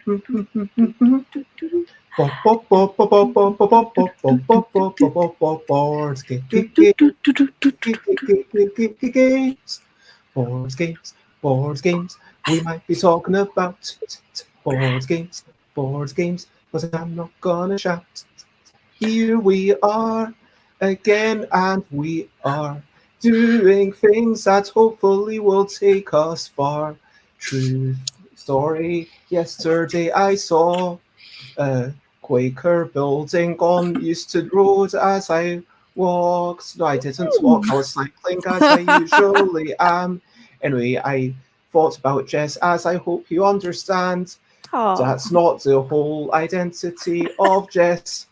Board games. We might be talking about board games, but I'm not gonna shout. Here we are again, and we are doing things that hopefully will take us far. True story. Yesterday I saw a Quaker building on Euston Road as I walked. No, I didn't walk. I was cycling as I usually am. Anyway, I thought about Jess, as I hope you understand. That's not the whole identity of Jess.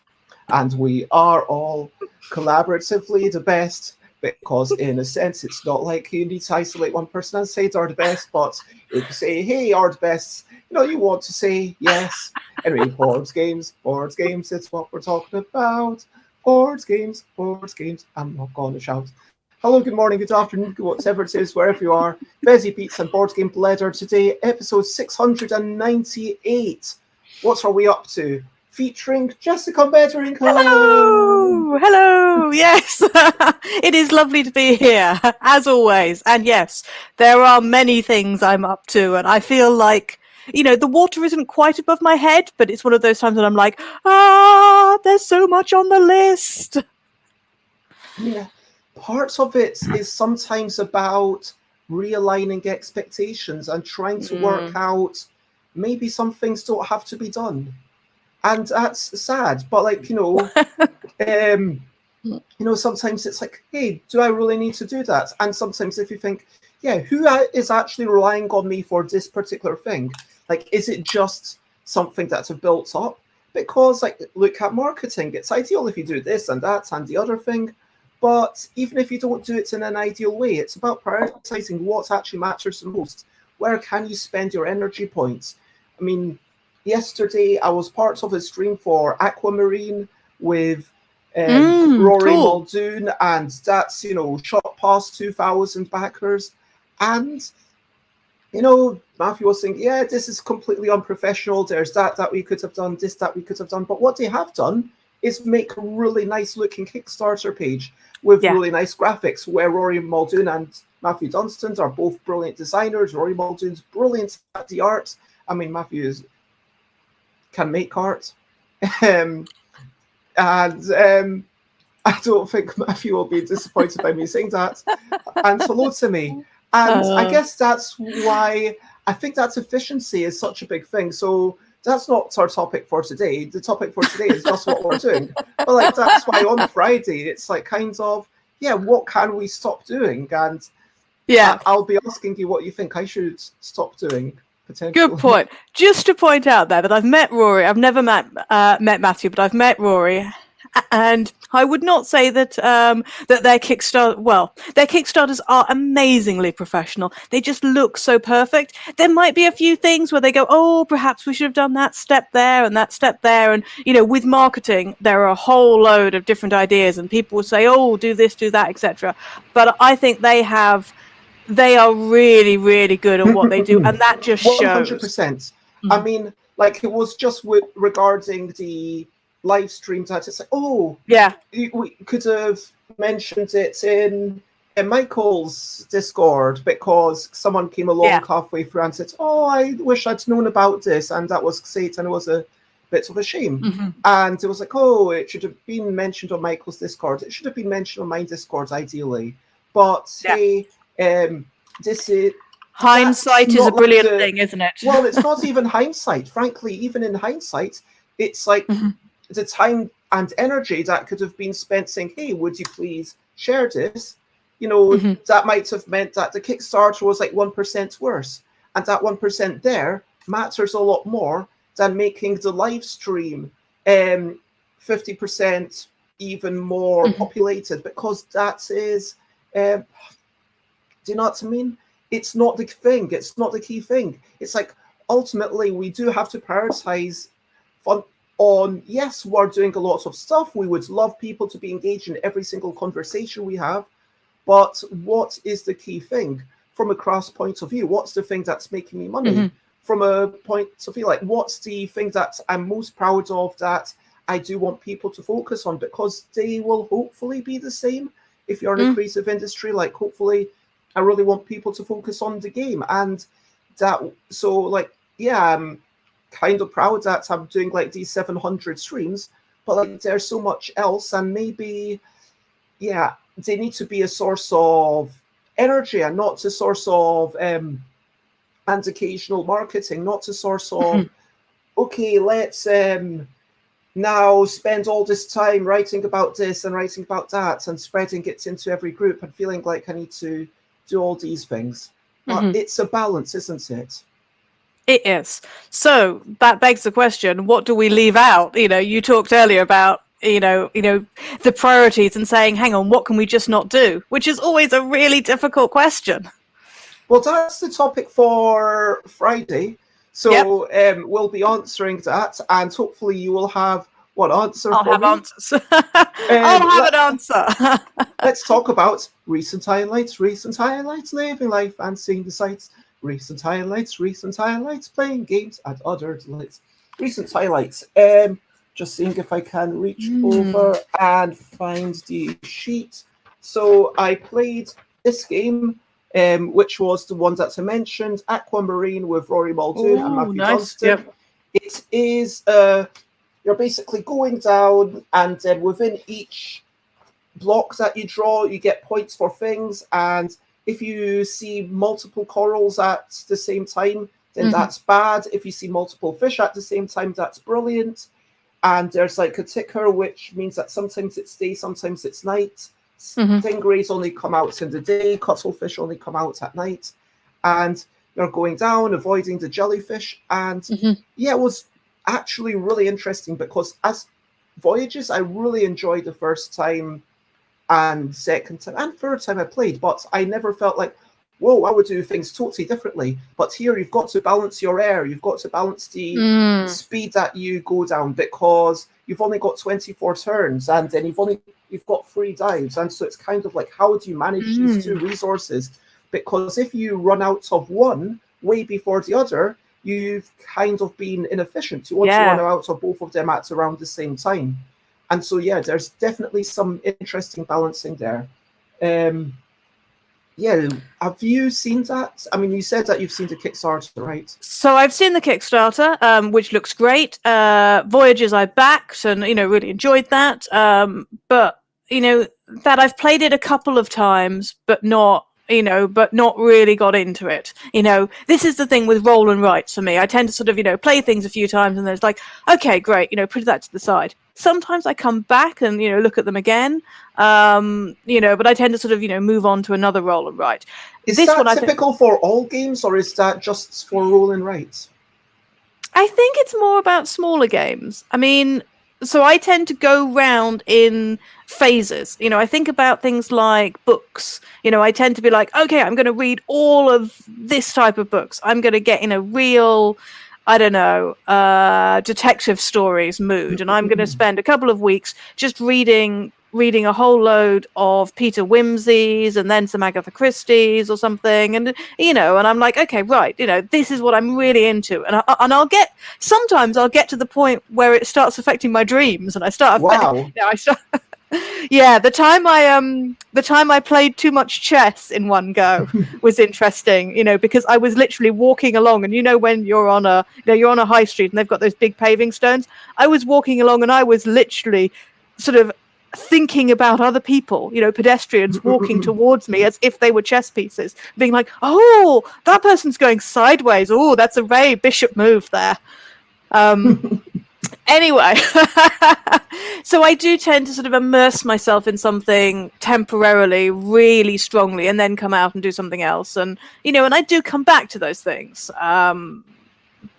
And we are all collaboratively the best, because in a sense, it's not like you need to isolate one person and say they're the best, but if you say, hey, are the best, you want to say yes. Anyway, board games, it's what we're talking about. Board games, I'm not going to shout. Hello, good morning, good afternoon, whatever it is, wherever you are. Busy Beats and Board Game Leather today, episode 698. What are we up to? Featuring Jessica Metheringham. Hello, yes. It is lovely to be here, as always. And yes, there are many things I'm up to, and I feel like, the water isn't quite above my head, but it's one of those times that I'm like, there's so much on the list. Yeah, part of it is sometimes about realigning expectations and trying to work out maybe some things don't have to be done. And that's sad, but sometimes it's like, hey, do I really need to do that? And sometimes if you think, yeah, who is actually relying on me for this particular thing? Like, is it just something that have built up? Because, look at marketing. It's ideal if you do this and that and the other thing. But even if you don't do it in an ideal way, it's about prioritizing what actually matters the most. Where can you spend your energy points? I mean, yesterday I was part of a stream for Aquamarine with Rory cool. Muldoon, and that's, shot past 2,000 backers. And, Matthew was saying, yeah, this is completely unprofessional. There's that we could have done, this, that we could have done. But what they have done is make a really nice looking Kickstarter page with really nice graphics, where Rory Muldoon and Matthew Dunstan are both brilliant designers. Rory Muldoon's brilliant at the art. I mean, Matthew can make art. I don't think Matthew will be disappointed by me saying that. And hello to me. And I guess that's why I think that efficiency is such a big thing. So that's not our topic for today. The topic for today is just what we're doing. But that's why on Friday, it's kind of, what can we stop doing? And I'll be asking you what you think I should stop doing. Good point. Just to point out there that I've met Rory. I've never met Matthew, but I've met Rory, and I would not say that that their Kickstarters are amazingly professional. They just look so perfect. There might be a few things where they go, oh, perhaps we should have done that step there and that step there. And with marketing, there are a whole load of different ideas, and people will say, oh, do this, do that, etc. But I think they are really, really good at what they do, and that just shows. 100%. I mean, it was just regarding the live streams that it's we could have mentioned it in Michael's Discord, because someone came along halfway through and said, oh, I wish I'd known about this, and that was said, and it was a bit of a shame. And it was like, oh, it should have been mentioned on Michael's Discord. It should have been mentioned on my Discord, ideally. But this is hindsight is a brilliant thing, isn't it? Well, it's not even hindsight. Frankly, even in hindsight, it's like the time and energy that could have been spent saying, hey, would you please share this? That might have meant that the Kickstarter was 1% worse. And that 1% there matters a lot more than making the live stream 50% even more populated, because that is... do you know what I mean? It's not the thing. It's not the key thing. It's ultimately we do have to prioritize fun on, yes, we're doing a lot of stuff. We would love people to be engaged in every single conversation we have. But what is the key thing from a craft point of view? What's the thing that's making me money? from a point of view, like, what's the thing that I'm most proud of that I do want people to focus on? Because they will hopefully be the same if you're in a creative industry. Like, hopefully, I really want people to focus on the game. And that, so, like, yeah, I'm kind of proud that I'm doing, like, these 700 streams, but, like, there's so much else, and maybe, yeah, they need to be a source of energy and not a source of, and occasional marketing, not a source of, okay, let's now spend all this time writing about this and writing about that and spreading it into every group and feeling like I need to do all these things. But it's a balance, isn't it? It is. So that begs the question, what do we leave out? You know, you talked earlier about, you know, the priorities and saying, hang on, what can we just not do? Which is always a really difficult question. Well, that's the topic for Friday. So we'll be answering that, and hopefully you will have what answer I'll for have me? Answers. I'll have an answer. Let's talk about recent highlights, living life and seeing the sights. Recent highlights, playing games and other delights. Recent highlights. Just seeing if I can reach over and find the sheet. So I played this game, which was the one that I mentioned, Aquamarine with Rory Muldoon and Matthew Johnston. Yep. It is, you're basically going down, and then within each block that you draw, you get points for things, and if you see multiple corals at the same time, then that's bad. If you see multiple fish at the same time, that's brilliant. And there's like a ticker, which means that sometimes it's day, sometimes it's night. Stingrays only come out in the day, cuttlefish only come out at night. And you're going down, avoiding the jellyfish. And yeah, it was actually really interesting because as voyages, I really enjoyed the first time and second time and third time I played, but I never felt like, whoa, I would do things totally differently. But here you've got to balance your air, you've got to balance the speed that you go down, because you've only got 24 turns and then you've got 3 dives, and so it's kind of like, how do you manage these 2 resources? Because if you run out of one way before the other, you've kind of been inefficient. You want to run out of both of them at around the same time. And so, yeah, there's definitely some interesting balancing there. Yeah, have you seen that? I mean, you said that you've seen the Kickstarter, right? So I've seen the Kickstarter, which looks great. Voyages I backed and, really enjoyed that. But, that I've played it a couple of times, but not really got into it. This is the thing with roll and write for me. I tend to sort of, play things a few times and there's like, okay, great, put that to the side. Sometimes I come back and, look at them again, but I tend to sort of, move on to another roll and write. Is that typical for all games, or is that just for roll and write? I think it's more about smaller games. I mean, so I tend to go round in phases. I think about things like books. I tend to be like, okay, I'm going to read all of this type of books. I'm going to get in a real, detective stories mood, and I'm going to spend a couple of weeks just reading a whole load of Peter Wimsey's and then some Agatha Christie's or something, and and I'm like, okay, right, this is what I'm really into, and sometimes I'll get to the point where it starts affecting my dreams, and I start yeah, the time I played too much chess in one go was interesting, because I was literally walking along, and when you're on a high street and they've got those big paving stones, I was walking along and I was literally sort of thinking about other people, pedestrians walking towards me as if they were chess pieces, being like, oh, that person's going sideways. Oh, that's a very bishop move there. Anyway, so I do tend to sort of immerse myself in something temporarily, really strongly, and then come out and do something else. And, and I do come back to those things.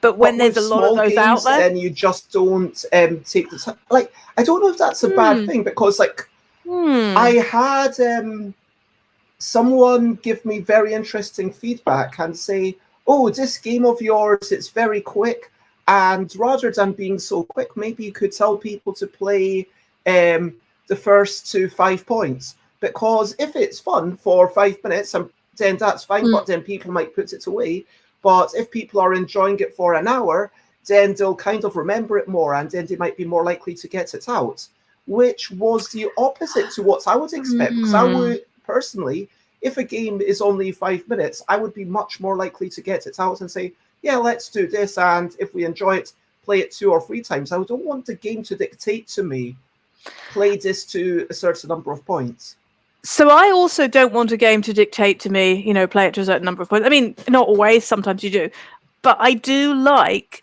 But when there's a lot of those out there, then you just don't take the time. Like, I don't know if that's a bad thing, because I had someone give me very interesting feedback and say, oh, this game of yours, it's very quick. And rather than being so quick, maybe you could tell people to play the first to 5 points. Because if it's fun for 5 minutes, then that's fine, but then people might put it away. But if people are enjoying it for an hour, then they'll kind of remember it more, and then they might be more likely to get it out, which was the opposite to what I would expect. Because I would, personally, if a game is only 5 minutes, I would be much more likely to get it out and say, yeah, let's do this, and if we enjoy it, play it 2 or 3 times. I don't want the game to dictate to me, play this to a certain number of points. So I also don't want a game to dictate to me, you know, play it to a certain number of points. I mean, not always, sometimes you do. But I do like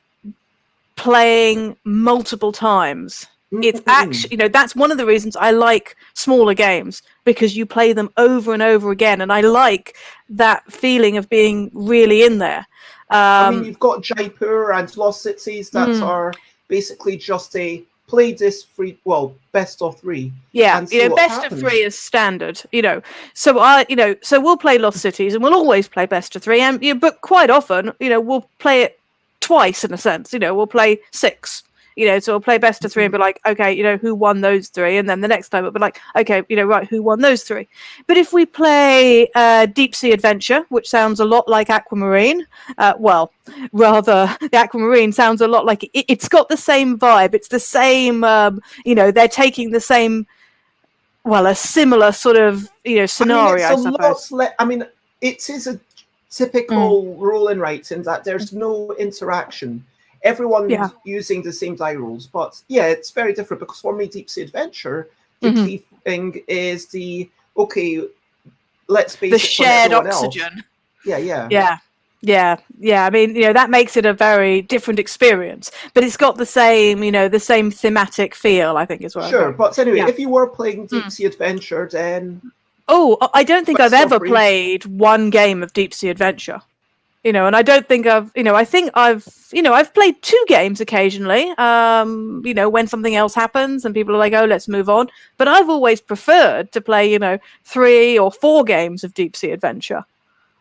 playing multiple times. It's actually, you know, that's one of the reasons I like smaller games, because you play them over and over again. And I like that feeling of being really in there. I mean, you've got Jaipur and Lost Cities that are basically just a play this best of 3. Yeah, you know, best of 3 is standard, you know. So so we'll play Lost Cities, and we'll always play best of 3, and but quite often, you know, we'll play it twice in a sense. You know, we'll play 6. You know, so we'll play best of 3 and be like, okay, you know, who won those 3? And then the next time it'll be like, okay, you know, right, who won those 3? But if we play Deep Sea Adventure, which sounds a lot like Aquamarine, rather, the Aquamarine sounds a lot like it's got the same vibe. It's the same, you know, they're taking the same, a similar sort of, you know, scenario, I suppose. It is a typical roll and write in that there's no interaction. Everyone's using the same die rules, but yeah, it's very different, because for me, Deep Sea Adventure, the key thing is let's base the shared oxygen. Yeah. I mean, you know, that makes it a very different experience, but it's got the same, you know, the same thematic feel, I think, as well. Sure, but anyway, if you were playing Deep Sea Adventure, then... Oh, I don't think I've ever played one game of Deep Sea Adventure. You know, and I don't think I've played 2 games occasionally, you know, when something else happens and people are like, oh, let's move on. But I've always preferred to play, you know, 3 or 4 games of Deep Sea Adventure.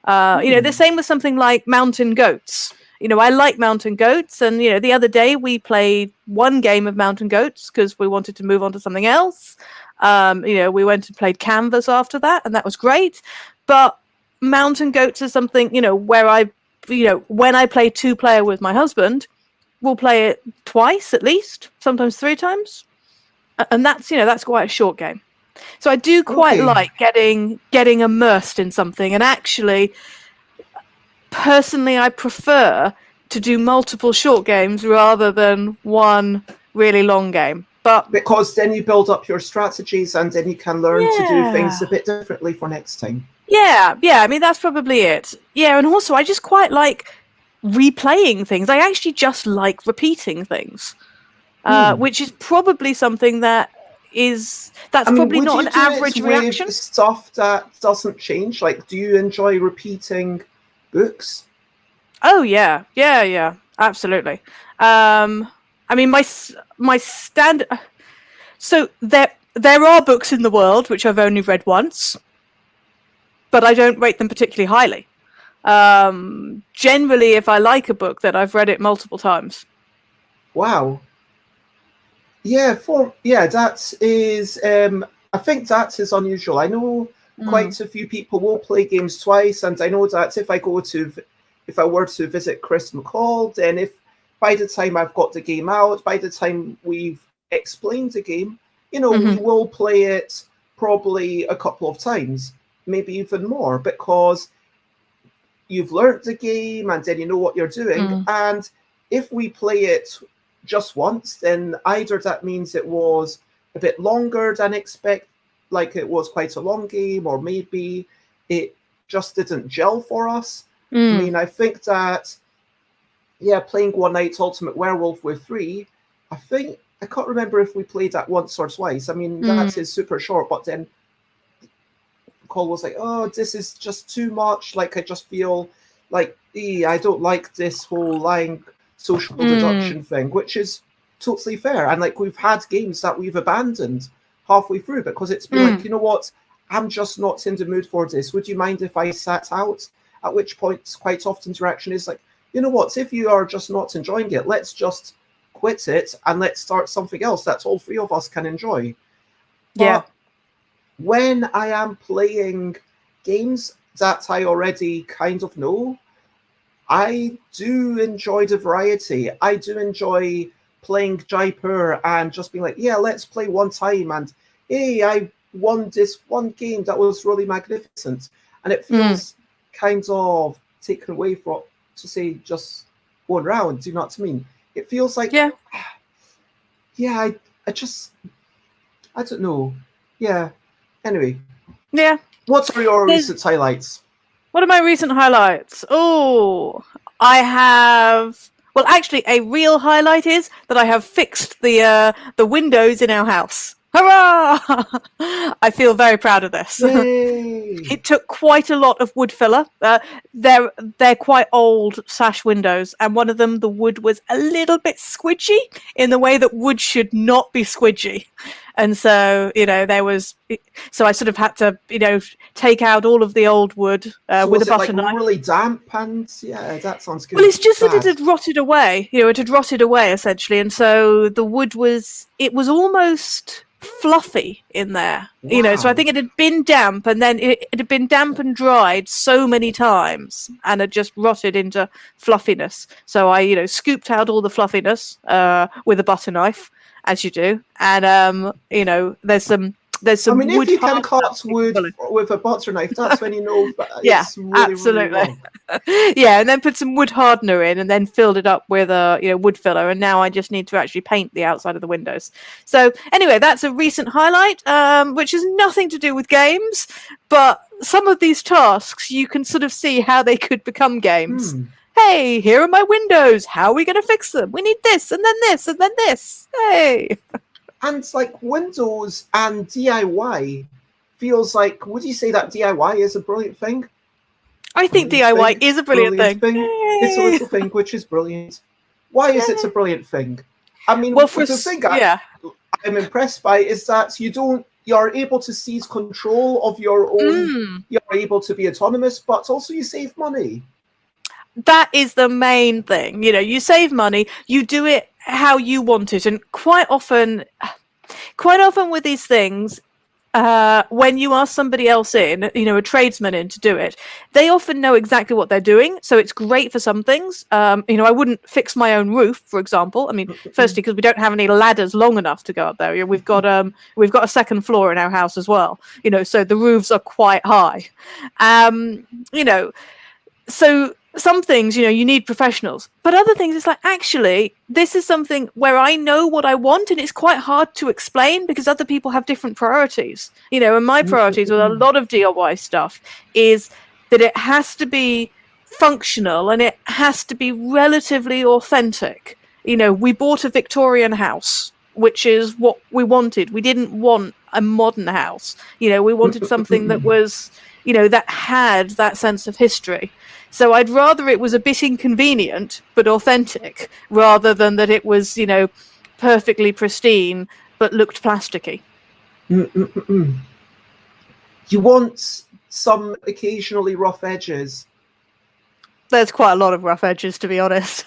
You know, the same with something like Mountain Goats. You know, I like Mountain Goats. And, you know, the other day we played 1 game of Mountain Goats because we wanted to move on to something else. You know, we went and played Canvas after that, and that was great. But Mountain Goats is something, you know, where when I play 2-player with my husband, we'll play it twice at least, sometimes 3 times. And that's, you know, that's quite a short game. So I do quite like getting immersed in something. And actually, personally, I prefer to do multiple short games rather than one really long game. But because then you build up your strategies, and then you can learn to do things a bit differently for next time. Yeah, I mean, that's probably it. Yeah, and also I just quite like replaying things. I actually just like repeating things, which is probably something that's probably not an average reaction. With stuff that doesn't change, like, do you enjoy repeating books? Oh yeah, absolutely. I mean, my standard. So there are books in the world which I've only read once, but I don't rate them particularly highly. Generally, if I like a book, then I've read it multiple times. Wow. Yeah, that is. I think that is unusual. I know quite a few people will play games twice, and I know that if I were to visit Chris McCall, then by the time I've got the game out, by the time we've explained the game, you know, we will play it probably a couple of times, maybe even more, because you've learned the game and then you know what you're doing. And if we play it just once, then either that means it was a bit longer than expected, like it was quite a long game, or maybe it just didn't gel for us. I mean, I think that, playing One Night Ultimate Werewolf with 3, I can't remember if we played that once or twice. I mean, that is super short, but then Cole was like, oh, this is just too much. Like, I just feel like, I don't like this whole lying social deduction thing, which is totally fair. And like, we've had games that we've abandoned halfway through because it's been like, you know what, I'm just not in the mood for this. Would you mind if I sat out? At which point, quite often, the reaction is like, you know what, if you are just not enjoying it, let's just quit it and let's start something else that all 3 of us can enjoy. But when I am playing games that I already kind of know, I do enjoy the variety. I do enjoy playing Jaipur and just being like, yeah, let's play one time. And hey, I won this one game that was really magnificent. And it feels kind of taken away from, to say, just one round. Do you know what I mean? It feels like, yeah, I don't know. Yeah. Anyway. Yeah. What are your recent highlights? What are my recent highlights? Oh, I have. Well, actually, a real highlight is that I have fixed the windows in our house. Hurrah! I feel very proud of this. It took quite a lot of wood filler. They're quite old sash windows, and one of them, the wood was a little bit squidgy in the way that wood should not be squidgy. And so, so I sort of had to, take out all of the old wood with a butter knife. Really damp, and yeah, that sounds good. Well, it's just that it had rotted away. It had rotted away essentially, and so the wood was almost fluffy in there. Wow. So I think it had been damp, and then it had been damp and dried so many times, and had just rotted into fluffiness. So I, scooped out all the fluffiness with a butter knife, as you do, and there's some. I mean, if you can cut wood with a butter knife, that's when you know. Yeah, it's really, absolutely. Really Yeah, and then put some wood hardener in, and then filled it up with a wood filler. And now I just need to actually paint the outside of the windows. So anyway, that's a recent highlight, which has nothing to do with games, but some of these tasks you can sort of see how they could become games. Hey, here are my windows. How are we going to fix them? We need this, and then this, and then this. Hey. And like Windows and DIY feels like, would you say that DIY is a brilliant thing? I think DIY is a brilliant thing. It's a little thing which is brilliant. Why is it a brilliant thing? I mean, well, the thing I'm impressed by is that you're able to seize control of your own, you're able to be autonomous, but also you save money. That is the main thing. You save money, you do it how you want it, and quite often with these things, when you ask somebody else in, a tradesman in to do it, they often know exactly what they're doing. So it's great for some things. I wouldn't fix my own roof, for example. I mean, firstly, because we don't have any ladders long enough to go up there. We've got a second floor in our house as well. So the roofs are quite high. So some things, you need professionals, but other things, it's like, actually, this is something where I know what I want, and it's quite hard to explain because other people have different priorities, and my priorities with a lot of DIY stuff is that it has to be functional and it has to be relatively authentic. We bought a Victorian house, which is what we wanted. We didn't want a modern house. We wanted something that was, that had that sense of history. So I'd rather it was a bit inconvenient but authentic, rather than that it was, perfectly pristine but looked plasticky. You want some occasionally rough edges. There's quite a lot of rough edges, to be honest.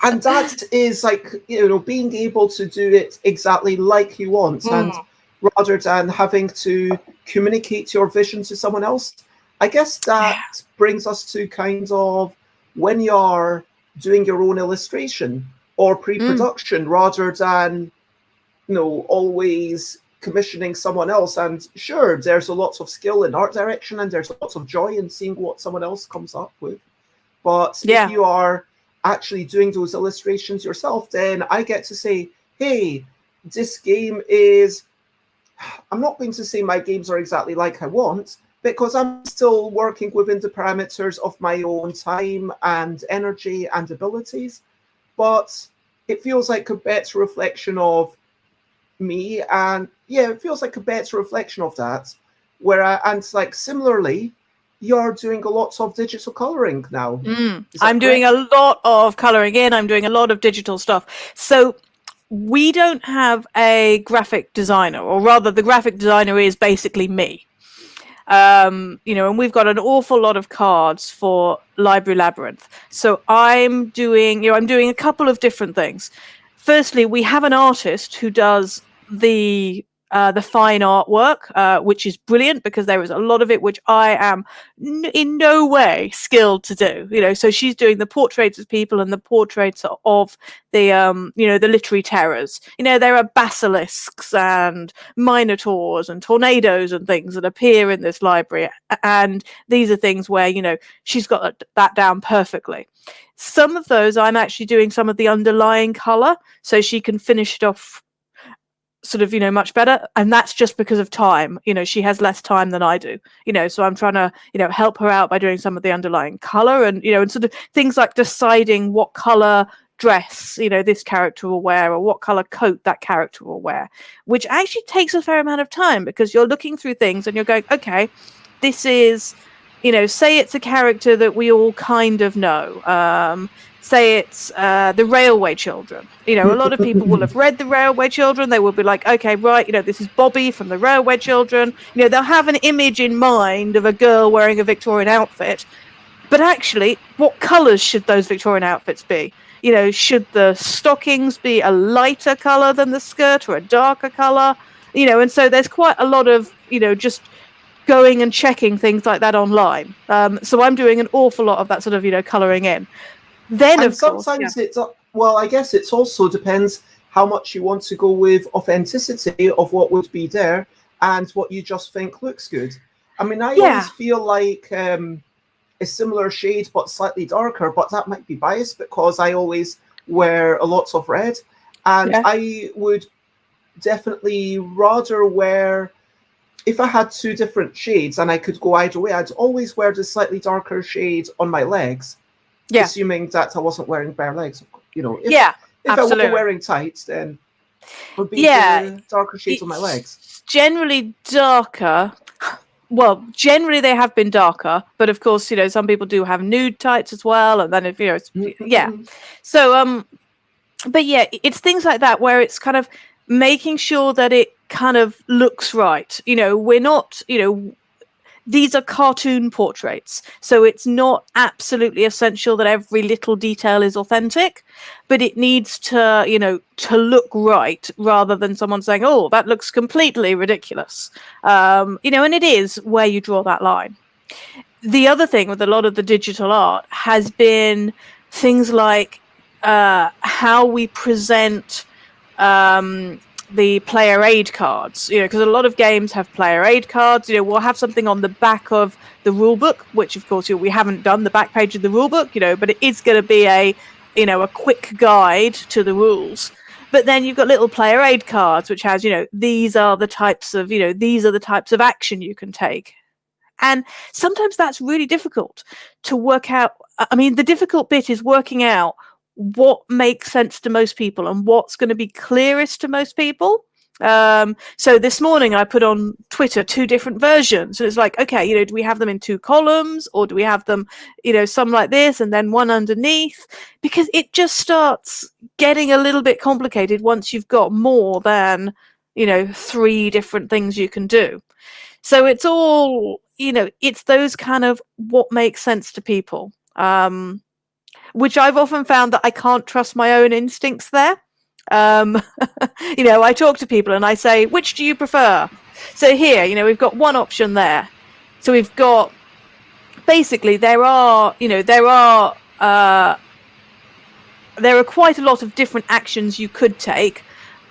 And that is like, being able to do it exactly like you want, and rather than having to communicate your vision to someone else. I guess that brings us to kind of when you're doing your own illustration or pre-production, rather than, always commissioning someone else. And sure, there's a lot of skill in art direction, and there's lots of joy in seeing what someone else comes up with. But if you are actually doing those illustrations yourself, then I get to say, hey, this game is, I'm not going to say my games are exactly like I want, because I'm still working within the parameters of my own time and energy and abilities. But it feels like a better reflection of me. And yeah, it feels like a better reflection of that. Similarly, you're doing a lot of digital coloring now. I'm doing a lot of coloring in. I'm doing a lot of digital stuff. So we don't have a graphic designer, or rather the graphic designer is basically me. And we've got an awful lot of cards for Library Labyrinth. So I'm doing a couple of different things. Firstly, we have an artist who does the the fine artwork, which is brilliant because there is a lot of it which I am in no way skilled to do. So she's doing the portraits of people and the portraits of the the literary terrors. There are basilisks and minotaurs and tornadoes and things that appear in this library, and these are things where she's got that down perfectly. Some of those I'm actually doing some of the underlying color so she can finish it off sort of much better, and that's just because of time. She has less time than I do, so I'm trying to help her out by doing some of the underlying color and and sort of things like deciding what color dress this character will wear, or what color coat that character will wear, which actually takes a fair amount of time because you're looking through things and you're going, okay, this is say it's a character that we all kind of know. Say it's the Railway Children. A lot of people will have read the Railway Children. They will be like, okay, right, this is Bobby from the Railway Children. They'll have an image in mind of a girl wearing a Victorian outfit. But actually, what colours should those Victorian outfits be? Should the stockings be a lighter colour than the skirt or a darker colour? And so there's quite a lot of, just going and checking things like that online. So I'm doing an awful lot of that sort of, colouring in. Then, and of course, sometimes it's I guess it's also depends how much you want to go with authenticity of what would be there and what you just think looks good. I mean, I always feel like a similar shade but slightly darker, but that might be biased because I always wear a lot of red, and I would definitely rather wear, if I had two different shades and I could go either way, I'd always wear the slightly darker shade on my legs. Yeah. Assuming that I wasn't wearing bare legs. If I were wearing tights, then it would be the darker shades on my legs. Generally darker. Well, generally they have been darker, but of course, some people do have nude tights as well, and then if So, but yeah, it's things like that where it's kind of making sure that it kind of looks right. We're not, these are cartoon portraits, so it's not absolutely essential that every little detail is authentic, but it needs to, to look right rather than someone saying, oh, that looks completely ridiculous. And it is where you draw that line. The other thing with a lot of the digital art has been things like how we present the player aid cards, because a lot of games have player aid cards. We'll have something on the back of the rule book, which of course we haven't done the back page of the rule book, but it is going to be a quick guide to the rules. But then you've got little player aid cards which has these are the types of action you can take. And sometimes that's really difficult to work out. I mean, the difficult bit is working out what makes sense to most people and what's going to be clearest to most people. So this morning I put on Twitter 2 different versions. So it's like, okay, do we have them in 2 columns, or do we have them, some like this and then one underneath? Because it just starts getting a little bit complicated once you've got more than, 3 different things you can do. So it's all, it's those kind of what makes sense to people. Which I've often found that I can't trust my own instincts there. I talk to people and I say, which do you prefer? So here, we've got one option there. So we've got, basically, there are quite a lot of different actions you could take,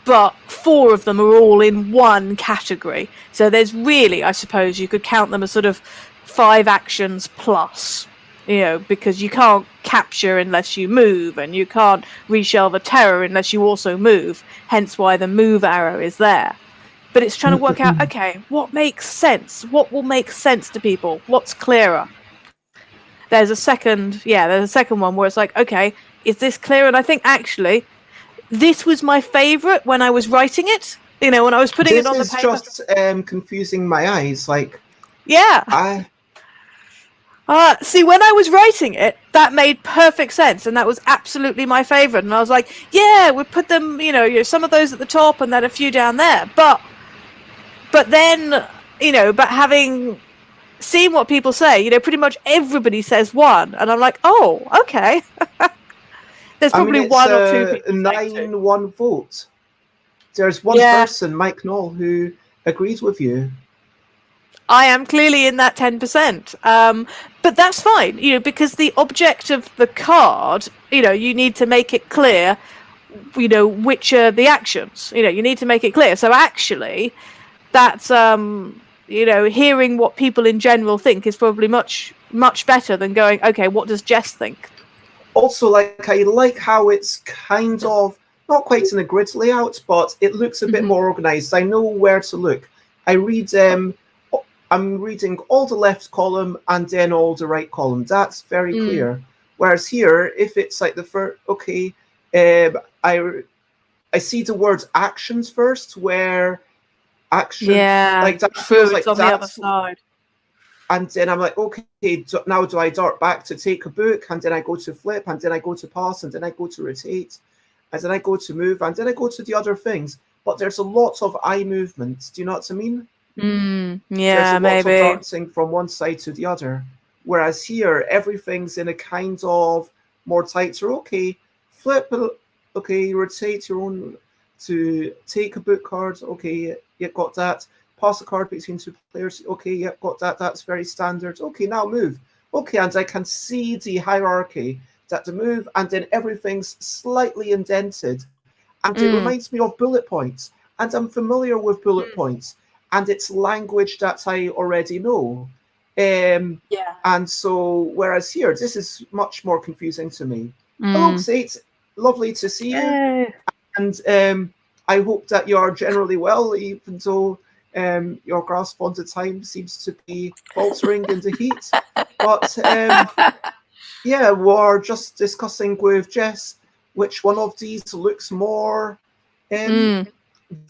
but 4 of them are all in one category. So there's really, I suppose, you could count them as sort of 5 actions plus. Because you can't capture unless you move, and you can't reshelve a terror unless you also move, hence why the move arrow is there. But it's trying to work out, okay, what makes sense? What will make sense to people? What's clearer? There's a second one where it's like, okay, is this clear? And I think actually this was my favorite when I was writing it, when I was putting it on the paper. This is just confusing my eyes, like... Yeah. See, when I was writing it, that made perfect sense, and that was absolutely my favorite. And I was like, yeah, we put them, some of those at the top and then a few down there. But then, but having seen what people say, pretty much everybody says 1, and I'm like, oh, okay. There's probably 1 or 2 people. 9-1 vote. there's one person, Mike Knoll, who agrees with you. I am clearly in that 10%. But that's fine, because the object of the card, you need to make it clear, which are the actions. You need to make it clear. So actually, that's, hearing what people in general think is probably much, much better than going, okay, what does Jess think? Also, I like how it's kind of, not quite in a grid layout, but it looks a bit more organized. I know where to look. I'm reading all the left column and then all the right column. That's very clear. Whereas here, if it's like the first, I see the words actions first, where action, like that feels like on the other side. And then I'm like, okay, now do I dart back to take a book, and then I go to flip, and then I go to pass, and then I go to rotate, and then I go to move, and then I go to the other things. But there's a lot of eye movement. Do you know what I mean? Yeah, there's a maybe. lot of dancing from one side to the other. Whereas here, everything's in a kind of more tighter. Okay, flip. Okay, rotate your own to take a book card. Okay, you got that. Pass a card between two players. Okay, yep, got that. That's very standard. Okay, now move. Okay, and I can see the hierarchy, that the move, and then everything's slightly indented. And it reminds me of bullet points. And I'm familiar with bullet points. And it's language that I already know. And so, whereas here, this is much more confusing to me. Hello, Sate. Lovely to see you. And I hope that you're generally well, even though your grasp on the time seems to be faltering in the heat. But yeah, we're just discussing with Jess which one of these looks more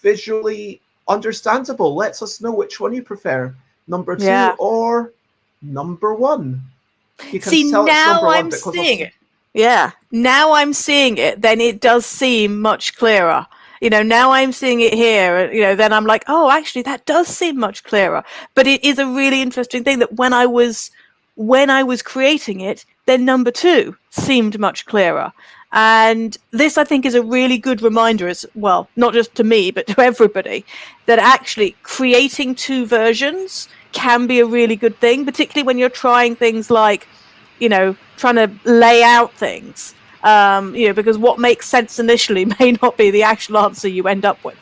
visually understandable. Let us know which one you prefer, number 2 or number 1. You can see, tell now it's number I'm 1 because seeing it. Yeah, now I'm seeing it. Then it does seem much clearer. Now I'm seeing it here. Then I'm like, oh, actually, that does seem much clearer. But it is a really interesting thing that when I was creating it, then number 2 seemed much clearer. And this, I think, is a really good reminder as well, not just to me, but to everybody, that actually creating 2 versions can be a really good thing, particularly when you're trying things like, trying to lay out things, because what makes sense initially may not be the actual answer you end up with.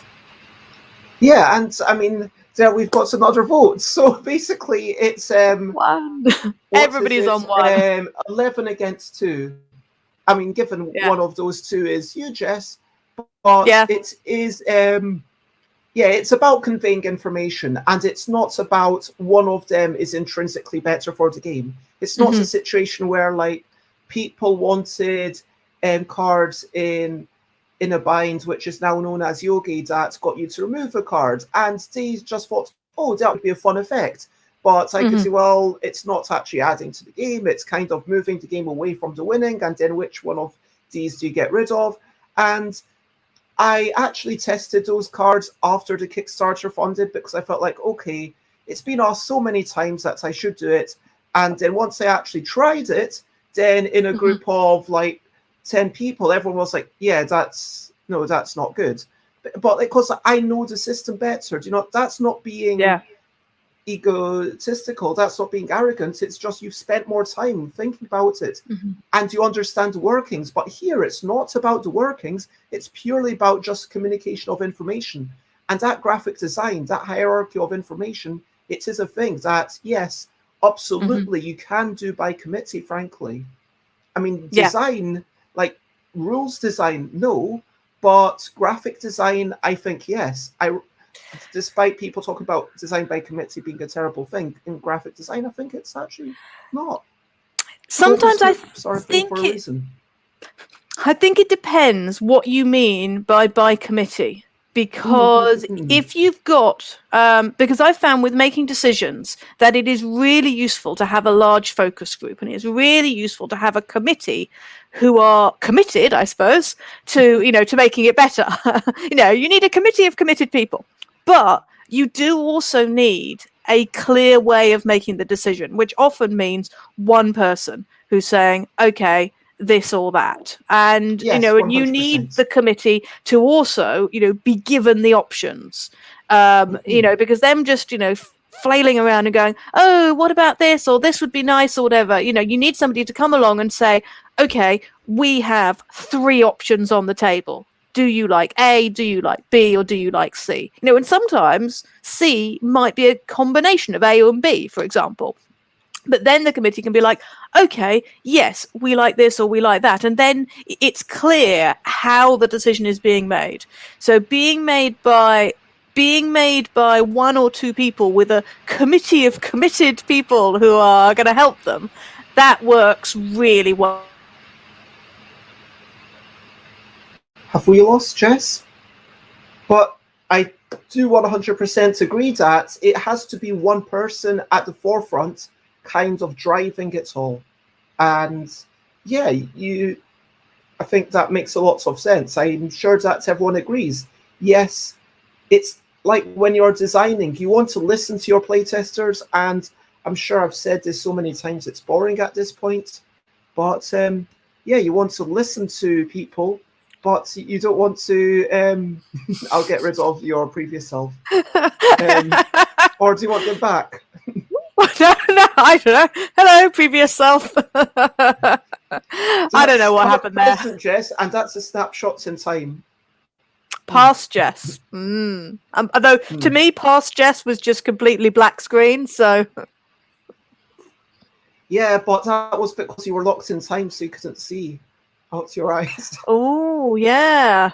Yeah, and I mean, there we've got some other votes. So basically, it's one. Everybody's on 1. 11 against 2. I mean, given one of those 2 is you, Jess, but it is, it's about conveying information, and it's not about one of them is intrinsically better for the game. It's not a situation where like people wanted cards in a bind, which is now known as Yogi, that got you to remove a card, and they just thought, oh, that would be a fun effect. But I could say, well, it's not actually adding to the game. It's kind of moving the game away from the winning, and then which one of these do you get rid of? And I actually tested those cards after the Kickstarter funded because I felt like, okay, it's been asked so many times that I should do it. And then once I actually tried it, then in a group of like 10 people, everyone was like, yeah, that's not good. But because I know the system better, that's not being egotistical, that's not being arrogant. It's just you've spent more time thinking about it and you understand the workings. But here it's not about the workings, it's purely about just communication of information. And that graphic design, that hierarchy of information, it is a thing that, yes, absolutely you can do by committee, frankly. I mean, design, like rules design, no, but graphic design, I think, yes. Despite people talking about design by committee being a terrible thing, in graphic design, I think it's actually not. Sometimes I think for a reason. I think it depends what you mean by committee. Because if you've got, because I've found with making decisions that it is really useful to have a large focus group, and it's really useful to have a committee who are committed, I suppose, to, to making it better. You need a committee of committed people, but you do also need a clear way of making the decision, which often means one person who's saying, okay, this or that. And, Yes, and you 100%. need the committee to also, be given the options, because them just, flailing around and going, oh, what about this? Or this would be nice or whatever. You need somebody to come along and say, okay, we have 3 options on the table. Do you like A, do you like B, or do you like C? And sometimes C might be a combination of A and B, for example. But then the committee can be like, okay, yes, we like this or we like that. And then it's clear how the decision is being made. So being made by 1 or 2 people with a committee of committed people who are going to help them, that works really well. Have we lost Jess? But I do 100% agree that it has to be one person at the forefront kind of driving it all. And yeah, I think that makes a lot of sense. I'm sure that everyone agrees. Yes, it's like when you're designing, you want to listen to your playtesters, and I'm sure I've said this so many times it's boring at this point, but yeah, you want to listen to people, but you don't want to I'll get rid of your previous self. Or do you want them back? No, I don't know. Hello, previous self. I don't know what happened there. Present Jess, and that's a snapshots in time. Past Jess. Although to me, past Jess was just completely black screen. So yeah, but that was because you were locked in time, so you couldn't see out your eyes. Oh yeah.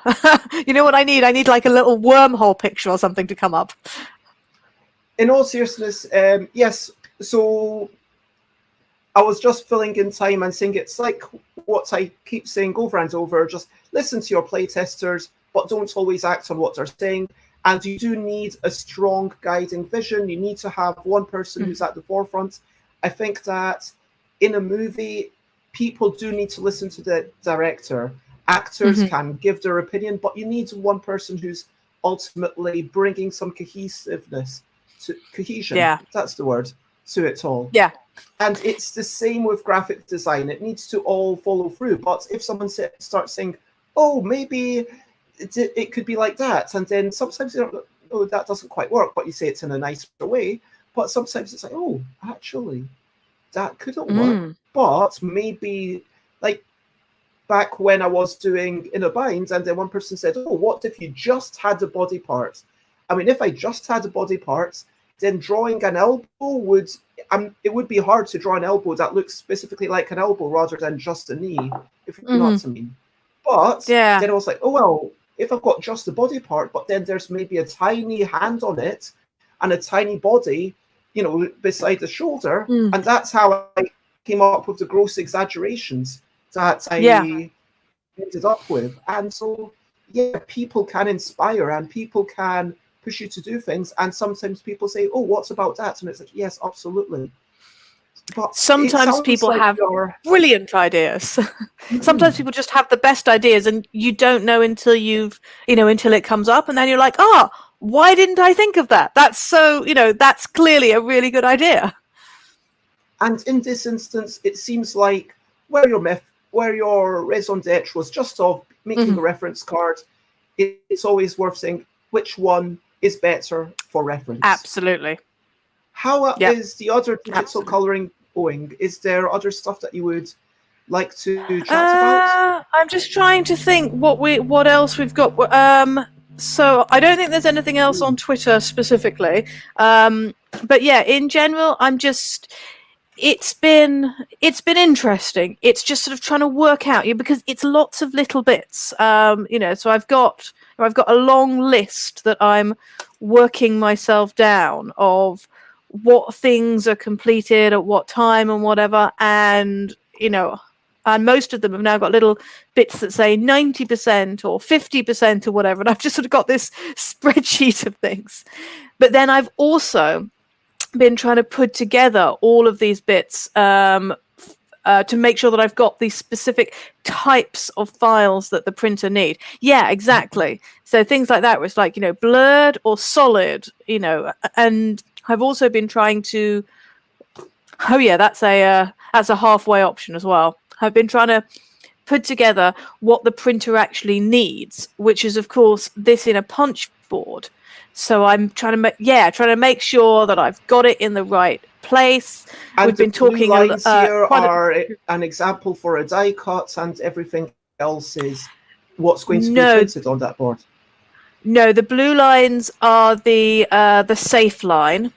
You know what I need? I need like a little wormhole picture or something to come up. In all seriousness, yes. So I was just filling in time and saying it's like what I keep saying over and over. Just listen to your playtesters, but don't always act on what they're saying. And you do need a strong guiding vision. You need to have one person who's at the forefront. I think that in a movie, people do need to listen to the director. Actors can give their opinion, but you need one person who's ultimately bringing some cohesiveness. Cohesion, that's the word, to it all. Yeah. And it's the same with graphic design. It needs to all follow through. But if someone starts saying, oh, maybe it could be like that, and then sometimes you don't, oh, that doesn't quite work, but you say it's in a nicer way. But sometimes it's like, oh, actually, that couldn't work. But maybe, like, back when I was doing In a Bind, and then one person said, oh, what if you just had the body part? I mean, if I just had a body part, then drawing an elbow would, it would be hard to draw an elbow that looks specifically like an elbow rather than just a knee, if you know what I mean. But then I was like, oh, well, if I've got just the body part, but then there's maybe a tiny hand on it and a tiny body, beside the shoulder. And that's how I came up with the gross exaggerations that I ended up with. And so, yeah, people can inspire and people can push you to do things, and sometimes people say, oh, what's about that? And it's like, yes, absolutely. But sometimes people have brilliant ideas. Sometimes people just have the best ideas, and you don't know until until it comes up, and then you're like, why didn't I think of that? That's so, that's clearly a really good idea. And in this instance, it seems like where your raison d'etre was just of making a reference card, it's always worth saying which one is better for reference. Absolutely. How is the other digital colouring going? Is there other stuff that you would like to chat about? I'm just trying to think what else we've got. So I don't think there's anything else on Twitter specifically. But yeah, in general, it's been interesting. It's just sort of trying to work out, because it's lots of little bits. So I've got a long list that I'm working myself down of what things are completed at what time and whatever, and and most of them have now got little bits that say 90% or 50% or whatever, and I've just sort of got this spreadsheet of things. But then I've also been trying to put together all of these bits to make sure that I've got the specific types of files that the printer need. Yeah, exactly. So things like that, where it's like, blurred or solid, and I've also been trying to, that's a halfway option as well. I've been trying to put together what the printer actually needs, which is, of course, this in a punch board. So I'm trying to make sure that I've got it in the right place. And We've been blue talking lines here quite are an example for a die cut, and everything else is what's going to be No. printed on that board. No, the blue lines are the safe line.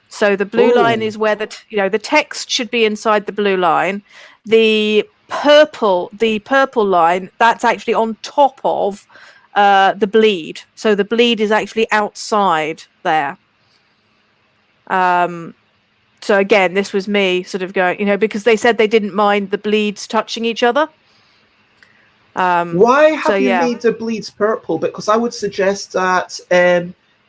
So the blue line is where the text should be inside the blue line. The purple line, that's actually on top of the bleed. So the bleed is actually outside there. So again, this was me sort of going, because they said they didn't mind the bleeds touching each other. Why have you made the bleeds purple? Because I would suggest that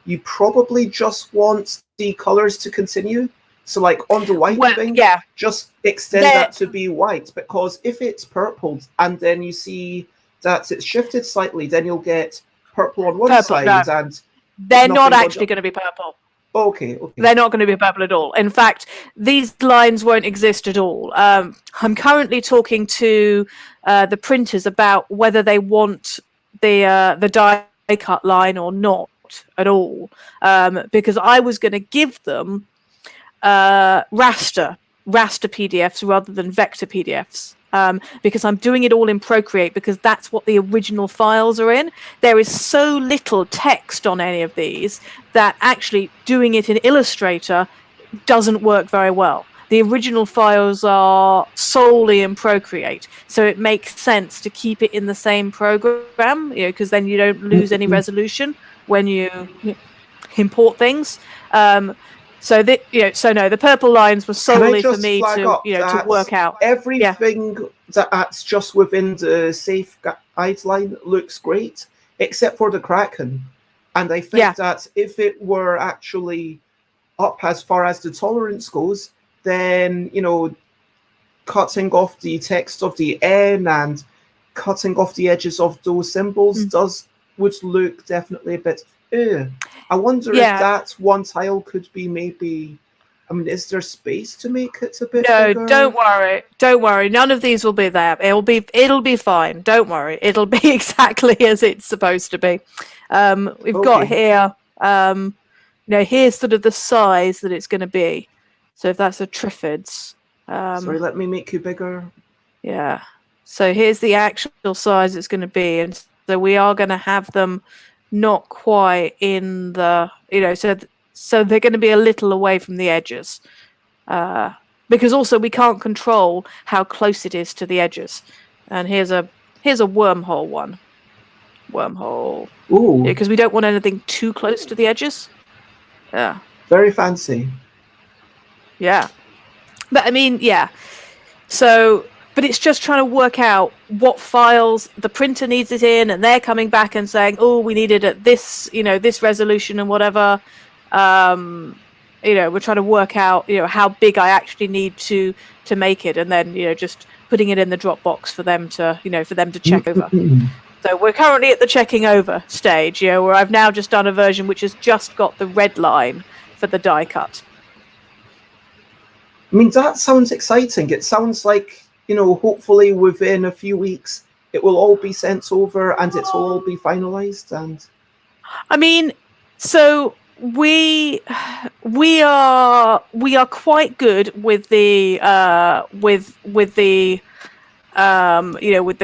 you probably just want the colors to continue. So like on the white thing, just extend that to be white. Because if it's purple and then you see that it's shifted slightly, then you'll get purple on one side. No. And they're not actually going to be purple. Okay. They're not going to be purple at all. In fact, these lines won't exist at all. I'm currently talking to the printers about whether they want the die cut line or not at all, because I was going to give them raster PDFs rather than vector PDFs. Because I'm doing it all in Procreate, because that's what the original files are in. There is so little text on any of these that actually doing it in Illustrator doesn't work very well. The original files are solely in Procreate, so it makes sense to keep it in the same program, because then you don't lose any resolution when you import things. So the purple lines were solely for me to work out. Everything that's just within the safe guideline looks great, except for the Kraken. And I think that if it were actually up as far as the tolerance goes, then cutting off the text of the N and cutting off the edges of those symbols would look definitely a bit. I wonder if that one tile could be maybe. I mean, is there space to make it a bit bigger? Don't worry. None of these will be there. It'll be fine. Don't worry. It'll be exactly as it's supposed to be. We've got here. Here's sort of the size that it's going to be. So if that's a Triffids. Sorry, let me make you bigger. Yeah. So here's the actual size it's going to be, and so we are going to have them not quite in the so they're going to be a little away from the edges, because also we can't control how close it is to the edges. And here's a wormhole one. Ooh. Because we don't want anything too close to the edges. Yeah. Very fancy. Yeah. But I mean, so but it's just trying to work out what files the printer needs it in, and they're coming back and saying, "Oh, we need it at this, this resolution and whatever." We're trying to work out, how big I actually need to make it, and then just putting it in the Dropbox for them to check over. So we're currently at the checking over stage, where I've now just done a version which has just got the red line for the die cut. I mean, that sounds exciting. It sounds like, hopefully within a few weeks, it will all be sent over and it will all be finalized. And I mean, so we are quite good with the with the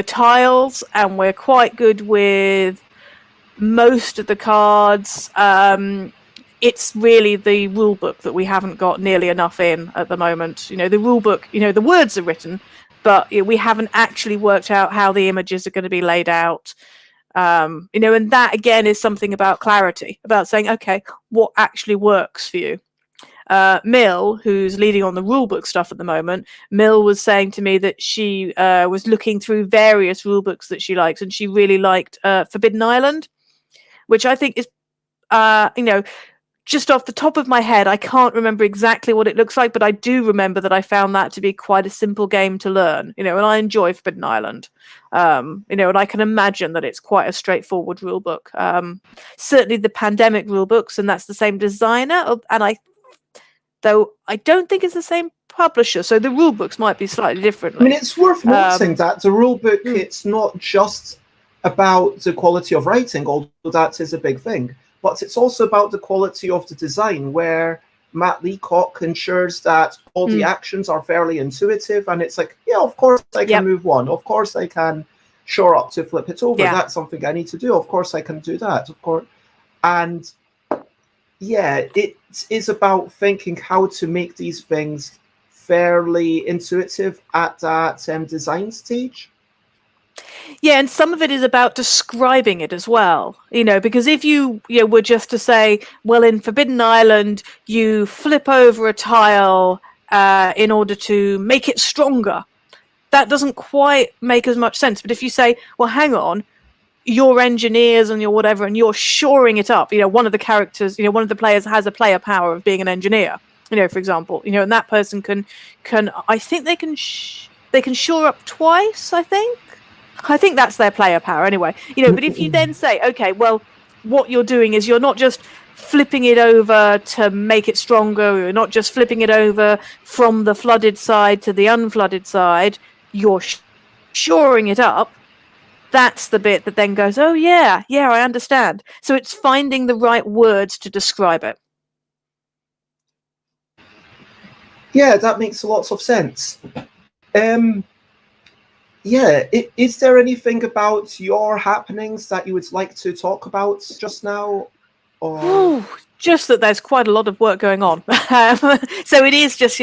tiles, and we're quite good with most of the cards. It's really the rule book that we haven't got nearly enough in at the moment. The rule book, the words are written, but we haven't actually worked out how the images are going to be laid out. And that again is something about clarity, about saying, okay, what actually works for you. Mill, who's leading on the rulebook stuff at the moment, Mill was saying to me that she was looking through various rulebooks that she likes, and she really liked Forbidden Island, which I think is, just off the top of my head, I can't remember exactly what it looks like, but I do remember that I found that to be quite a simple game to learn, and I enjoy Forbidden Island, and I can imagine that it's quite a straightforward rulebook. Certainly the Pandemic rulebooks, and that's the same designer, though I don't think it's the same publisher, so the rule books might be slightly differently. I mean, it's worth noting that the rule book, it's not just about the quality of writing, although that is a big thing, but it's also about the quality of the design, where Matt Leacock ensures that all the actions are fairly intuitive, and it's like, yeah, of course I can move one, of course I can shore up to flip it over, that's something I need to do, of course I can do that, of course. And yeah, it is about thinking how to make these things fairly intuitive at that design stage. Yeah, and some of it is about describing it as well, because if you were just to say, well, in Forbidden Island, you flip over a tile in order to make it stronger, that doesn't quite make as much sense. But if you say, well, hang on, you're engineers and you're whatever, and you're shoring it up, one of the characters, one of the players has a player power of being an engineer, for example, and that person can I think they can shore up twice, I think that's their player power anyway, but if you then say, okay, well, what you're doing is you're not just flipping it over to make it stronger, you're not just flipping it over from the flooded side to the unflooded side, you're shoring it up, that's the bit that then goes, oh yeah, I understand. So it's finding the right words to describe it. Yeah, that makes lots of sense. Yeah, is there anything about your happenings that you would like to talk about just now? Or just that there's quite a lot of work going on. So it is just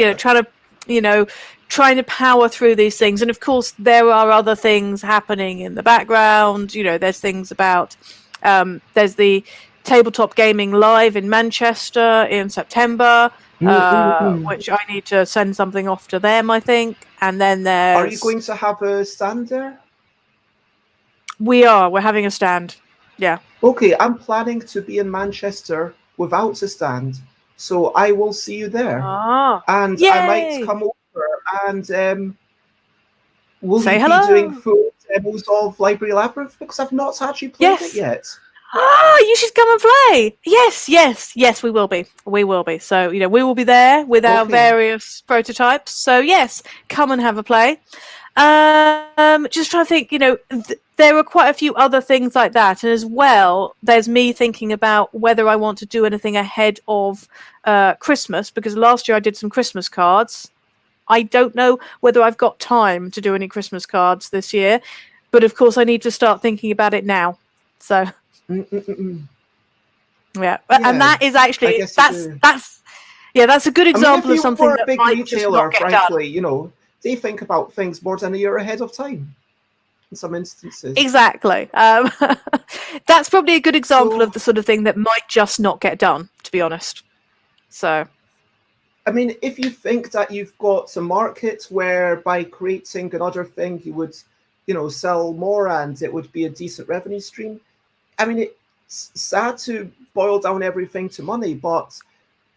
trying to power through these things, and of course there are other things happening in the background. There's things about there's the Tabletop Gaming Live in Manchester in September, which I need to send something off to them, I think. And then there's... Are you going to have a stand there? We're having a stand, yeah. Okay, I'm planning to be in Manchester without a stand, so I will see you there. And yay! I might come over and will Say you hello. be doing full demos of Library Labyrinth? Because I've not actually played it yet. You should come and play. Yes, we will be. So, we will be there with our various prototypes. So, yes, come and have a play. Just trying to think, there are quite a few other things like that. And as well, there's me thinking about whether I want to do anything ahead of Christmas, because last year I did some Christmas cards. I don't know whether I've got time to do any Christmas cards this year, but of course I need to start thinking about it now. So... Yeah, and that is actually that's a good example of something that big might retailer, just not get frankly, done. They think about things more than a year ahead of time in some instances. Exactly. That's probably a good example of the sort of thing that might just not get done, to be honest. So, I mean, if you think that you've got a market where by creating another thing you would, sell more and it would be a decent revenue stream, I mean, it's sad to boil down everything to money, but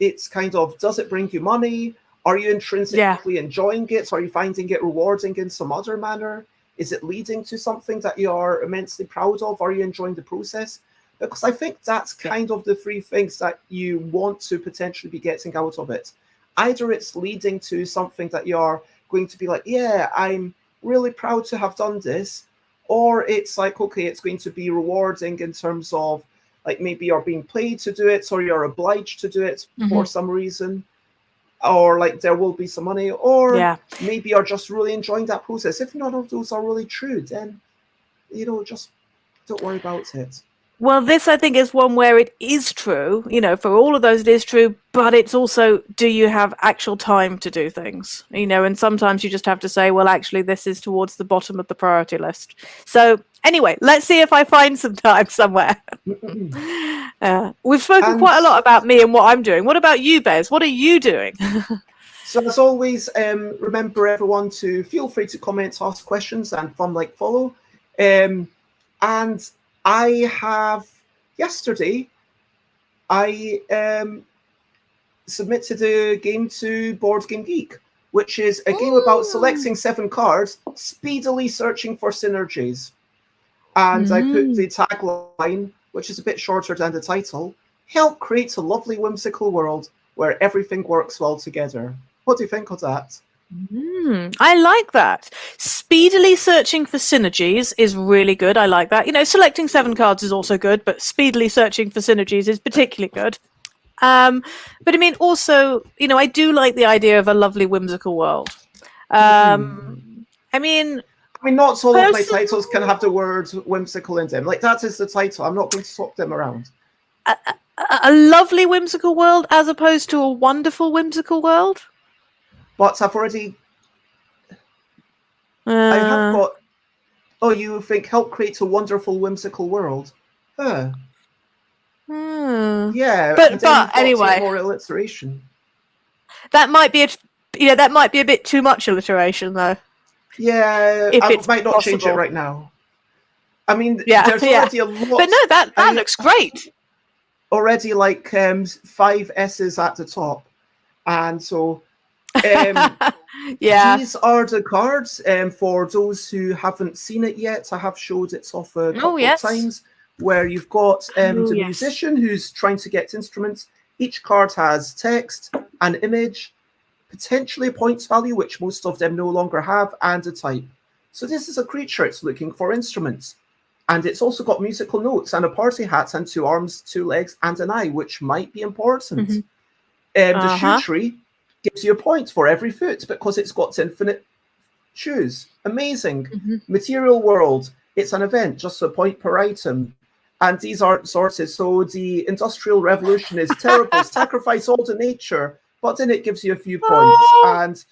it's kind of, does it bring you money? Are you intrinsically enjoying it? Are you finding it rewarding in some other manner? Is it leading to something that you are immensely proud of? Are you enjoying the process? Because I think that's kind of the three things that you want to potentially be getting out of it. Either it's leading to something that you're going to be like, yeah, I'm really proud to have done this. Or it's like, okay, it's going to be rewarding in terms of, like, maybe you're being paid to do it, or you're obliged to do it for some reason, or like there will be some money, or maybe you're just really enjoying that process. If none of those are really true, then, just don't worry about it. Well, this, I think, is one where it is true, for all of those it is true, but it's also, do you have actual time to do things? And sometimes you just have to say, well, actually, this is towards the bottom of the priority list. So anyway, let's see if I find some time somewhere. We've spoken quite a lot about me and what I'm doing. What about you, Bez? What are you doing? So as always, remember everyone to feel free to comment, ask questions, and follow. And I have, yesterday, I submitted a game to Board Game Geek, which is a game about selecting 7 cards, speedily searching for synergies. And I put the tagline, which is a bit shorter than the title, help create a lovely whimsical world where everything works well together. What do you think of that? I like that. Speedily searching for synergies is really good. I like that. Selecting 7 cards is also good, but speedily searching for synergies is particularly good. But I mean, also, I do like the idea of a lovely whimsical world. I mean, not all of my titles can have the word whimsical in them. Like, that is the title. I'm not going to swap them around. A lovely whimsical world as opposed to a wonderful whimsical world? But I've already... I have got... Oh, you think help create a wonderful whimsical world? Huh. Yeah, but anyway, more alliteration. That might be a bit too much alliteration, though. Yeah, I might not change it right now. I mean, there's already a lot. But no, that looks great. Already, like 5 S's at the top, and so these are the cards. For those who haven't seen it yet, I have showed it off a couple of times. Where you've got the musician who's trying to get instruments. Each card has text, an image, potentially a points value, which most of them no longer have, and a type. So this is a creature. It's looking for instruments. And it's also got musical notes and a party hat and 2 arms, 2 legs, and an eye, which might be important. The shoe tree gives you a point for every foot because it's got infinite shoes. Amazing. Material world. It's an event, just a point per item. And these aren't sorted. So the Industrial Revolution is terrible. Sacrifice all to nature. But then it gives you a few points. And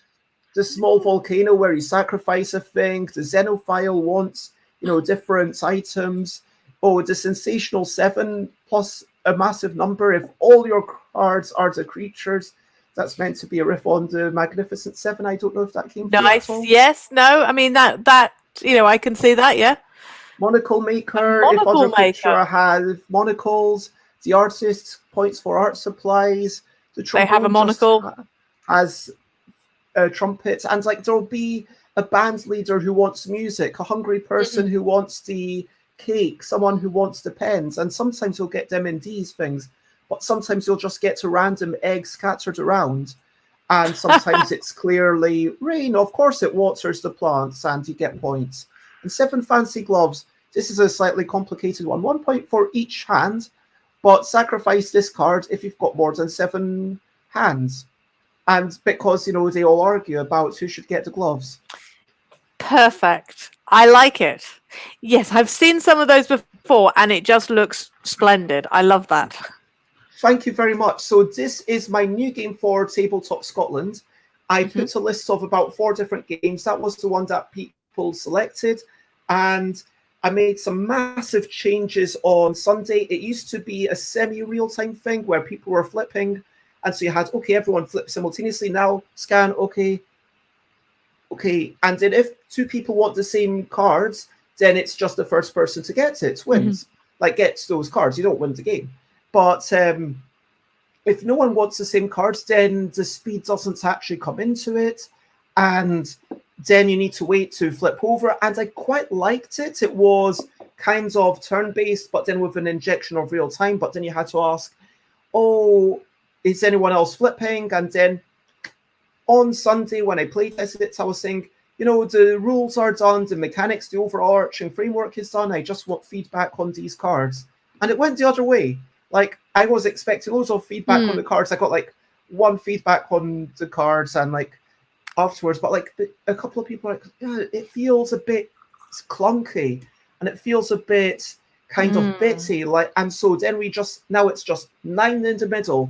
the small volcano where you sacrifice a thing. The Xenophile wants, different items. Oh, the sensational 7 plus a massive number. If all your cards are the creatures, that's meant to be a riff on the Magnificent 7. I don't know if that came through at all. Yes. No. I mean that I can see that. Yeah. Monocle maker. If other picture has monocles, the artist points for art supplies. They have a monocle. Has a trumpet, and like there'll be a band leader who wants music, a hungry person who wants the cake, someone who wants the pens, and sometimes you'll get them in these things, but sometimes you'll just get a random egg scattered around, and sometimes it's clearly rain. Of course, it waters the plants, and you get points. And 7 fancy gloves. This is a slightly complicated one. 1 point for each hand, but sacrifice this card if you've got more than 7 hands. And because, they all argue about who should get the gloves. Perfect. I like it. Yes, I've seen some of those before, and it just looks splendid. I love that. Thank you very much. So this is my new game for Tabletop Scotland. I put a list of about 4 different games. That was the one that people selected, and I made some massive changes on Sunday. It used to be a semi-real-time thing where people were flipping, and so you had, okay, everyone flip simultaneously. Now scan, okay, and then if 2 people want the same cards, then it's just the first person to get it wins. Like, gets those cards, you don't win the game. But if no one wants the same cards, then the speed doesn't actually come into it, and then you need to wait to flip over. And I quite liked it. It was kind of turn-based, but then with an injection of real time. But then you had to ask, oh, is anyone else flipping? And then on Sunday, when I played it, I was saying, the rules are done, the mechanics, the overarching framework is done. I just want feedback on these cards. And it went the other way. Like, I was expecting loads of feedback on the cards. I got like 1 feedback on the cards and like afterwards, but like a couple of people are like, yeah, it feels a bit clunky and it feels a bit kind of bitty. Like, and so then now it's just 9 in the middle.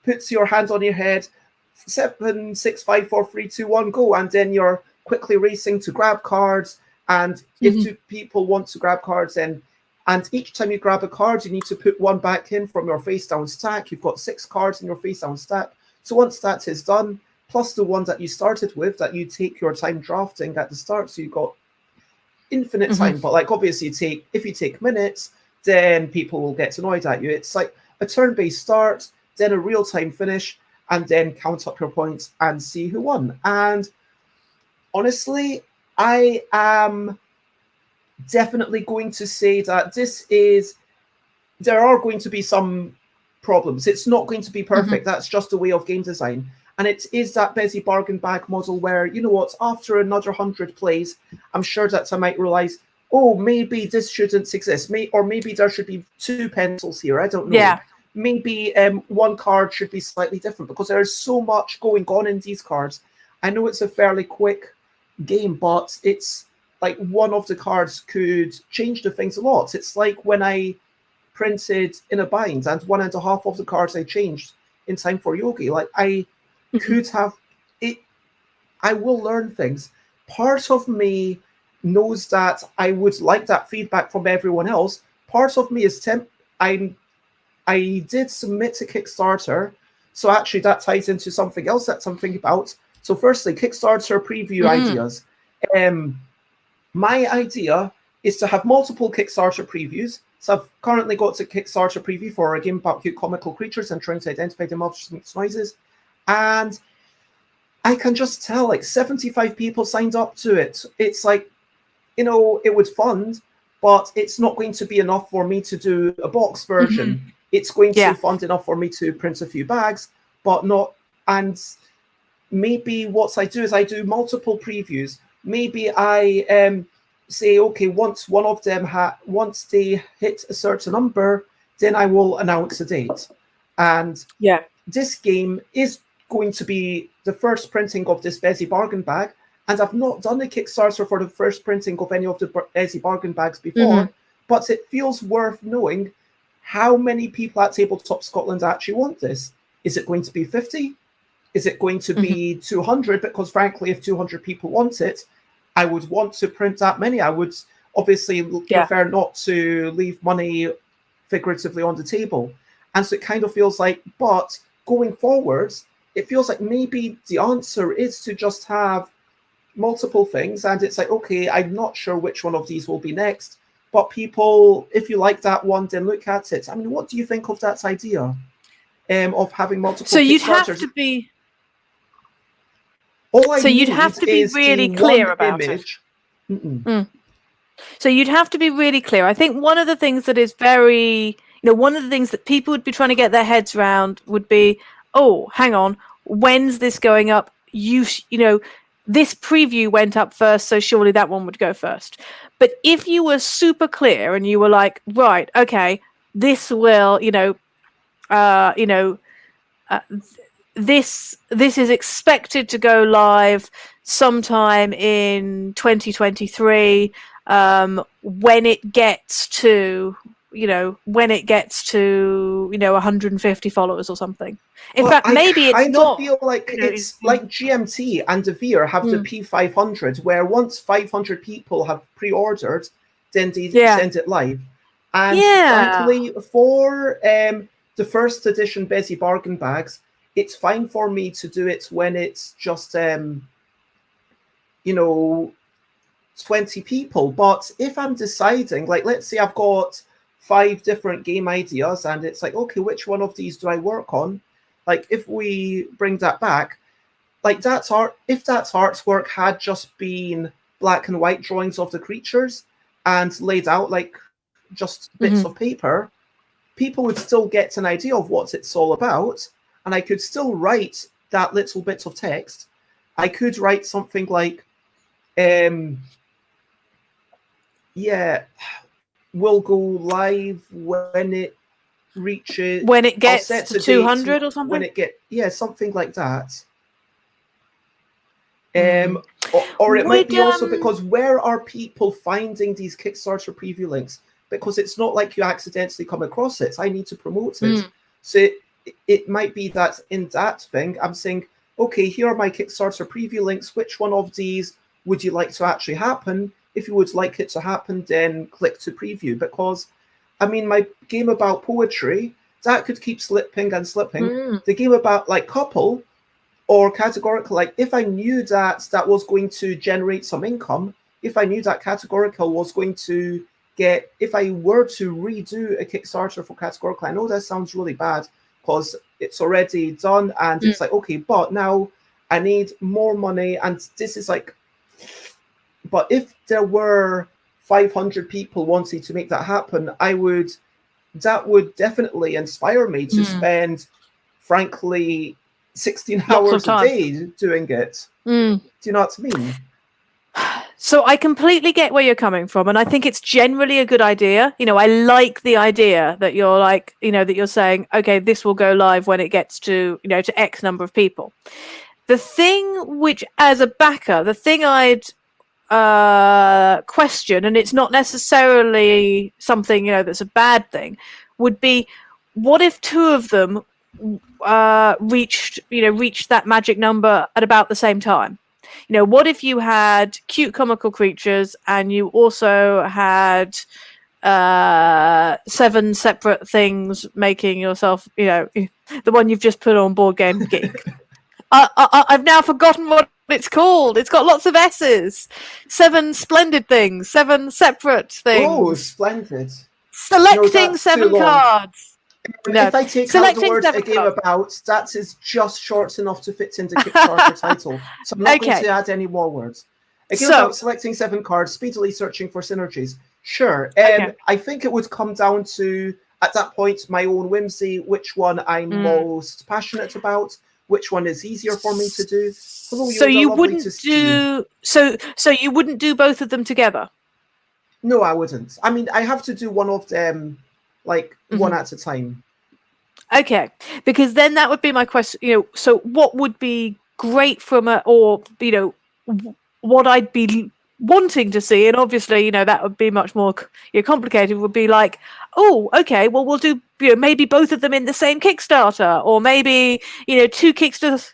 Puts your hand on your head, 7, 6, 5, 4, 3, 2, 1, go, and then you're quickly racing to grab cards. And if 2 people want to grab cards, and each time you grab a card, you need to put 1 back in from your face down stack. You've got 6 cards in your face down stack. So once that is done, plus the one that you started with, that you take your time drafting at the start, so you've got infinite time. But like, obviously, if you take minutes, then people will get annoyed at you. It's like a turn-based start, then a real-time finish, and then count up your points and see who won. And honestly, I am definitely going to say that there are going to be some problems. It's not going to be perfect. That's just a way of game design. And it is that busy bargain bag model where, you know what, after another 100 plays, I'm sure that I might realize, oh, maybe this shouldn't exist. Or maybe there should be 2 pencils here. I don't know. Yeah. Maybe one card should be slightly different, because there's so much going on in these cards. I know it's a fairly quick game, but it's like one of the cards could change the things a lot. It's like when I printed In a Bind, and 1.5 of the cards I changed in time for Yogi. Like, I could have it. I will learn things. Part of me knows that I would like that feedback from everyone else. Part of me is I did submit to Kickstarter, so actually that ties into something else that I'm thinking about. So firstly, Kickstarter preview ideas. My idea is to have multiple Kickstarter previews. So I've currently got a Kickstarter preview for a game about cute comical creatures and trying to identify the monstrous noises. And I can just tell, like, 75 people signed up to it. It's like, you know, it would fund, but it's not going to be enough for me to do a box version. It's going to fund enough for me to print a few bags, but not. And maybe what I do is I do multiple previews. Maybe I say, okay, once one of them once they hit a certain number, then I will announce a date. And this game is going to be the first printing of this Bezzy bargain bag, and I've not done a Kickstarter for the first printing of any of the Bezzy bargain bags before, but it feels worth knowing how many people at Tabletop Scotland actually want this. Is it going to be 50? Is it going to be 200? Because frankly, if 200 people want it, I would want to print that many. I would obviously prefer not to leave money figuratively on the table. And so it kind of feels like, but going forwards, it feels like maybe the answer is to just have multiple things. And it's like, okay, I'm not sure which one of these will be next, but people, if you like that one, then look at it. I mean, what do you think of that idea of having multiple So you'd have Kickstarters? to be... So you'd have to be really clear about it. So you'd have to be really clear. I think one of the things that is very, one of the things that people would be trying to get their heads around would be, oh, hang on, when's this going up? This preview went up first, so surely that one would go first. But if you were super clear and you were like, right, okay, this will, this is expected to go live sometime in 2023. When it gets to 150 followers or something. In fact, maybe it's not. I feel like it's like GMT and Devere have the P500, where once 500 people have pre-ordered, then they send it live. And frankly, for the first edition Bezzy bargain bags, it's fine for me to do it when it's just 20 people. But if I'm deciding, like, let's say I've got 5 different game ideas, and it's like, okay, which one of these do I work on? Like, if we bring that back, like, if that artwork had just been black and white drawings of the creatures and laid out like just bits of paper, people would still get an idea of what it's all about, and I could still write that little bit of text. I could write something like, we'll go live when it reaches, when it gets to 200 or something. When it something like that. Or it might be also because where are people finding these Kickstarter preview links? Because it's not like you accidentally come across it. I need to promote it. So it might be that in that thing, I'm saying, okay, here are my Kickstarter preview links. Which one of these would you like to actually happen? If you would like it to happen, then click to preview. Because, I mean, my game about poetry, that could keep slipping and slipping. The game about, like, couple or categorical, like, if I knew that was going to generate some income, if I knew that categorical was going to get, if I were to redo a Kickstarter for categorical, I know that sounds really bad because it's already done, and it's like, okay, but now I need more money, and this is like, but if there were 500 people wanting to make that happen, that would definitely inspire me to spend, frankly, 16 Lots of hours a time. day doing it. Do you know what I mean? So I completely get where you're coming from, and I think it's generally a good idea. You know, I like the idea that you're like, you know, that you're saying, okay, this will go live when it gets to, you know, to X number of people. The thing which, as a backer, the thing I'd question, and it's not necessarily something, you know, that's a bad thing, would be, what if two of them reached that magic number at about the same time? You know, what if you had cute comical creatures and you also had 7 separate things making yourself, you know, the one you've just put on Board Game Geek. I've now forgotten what it's called. It's got lots of S's. 7 splendid things. 7 separate things. Oh, splendid. Selecting No, 7 cards. No. If I take Selecting out the word 7 a game cards. about, that is just short enough to fit into Kickstarter title. So I'm not going to add any more words. A game about selecting 7 cards, speedily searching for synergies. Sure. I think it would come down to, at that point, my own whimsy, which one I'm most passionate about, which one is easier for me to do. Hello, so Yoda, you lovely wouldn't to see you. so you wouldn't do both of them together? No, I wouldn't. I mean, I have to do one of them, like, one at a time. Okay, because then that would be my question. You know, so what would be great from what I'd be wanting to see, and obviously, you know, that would be much more complicated. Would be like, oh, okay, well, we'll do, you know, maybe both of them in the same Kickstarter, or maybe, you know, 2 Kickstarters.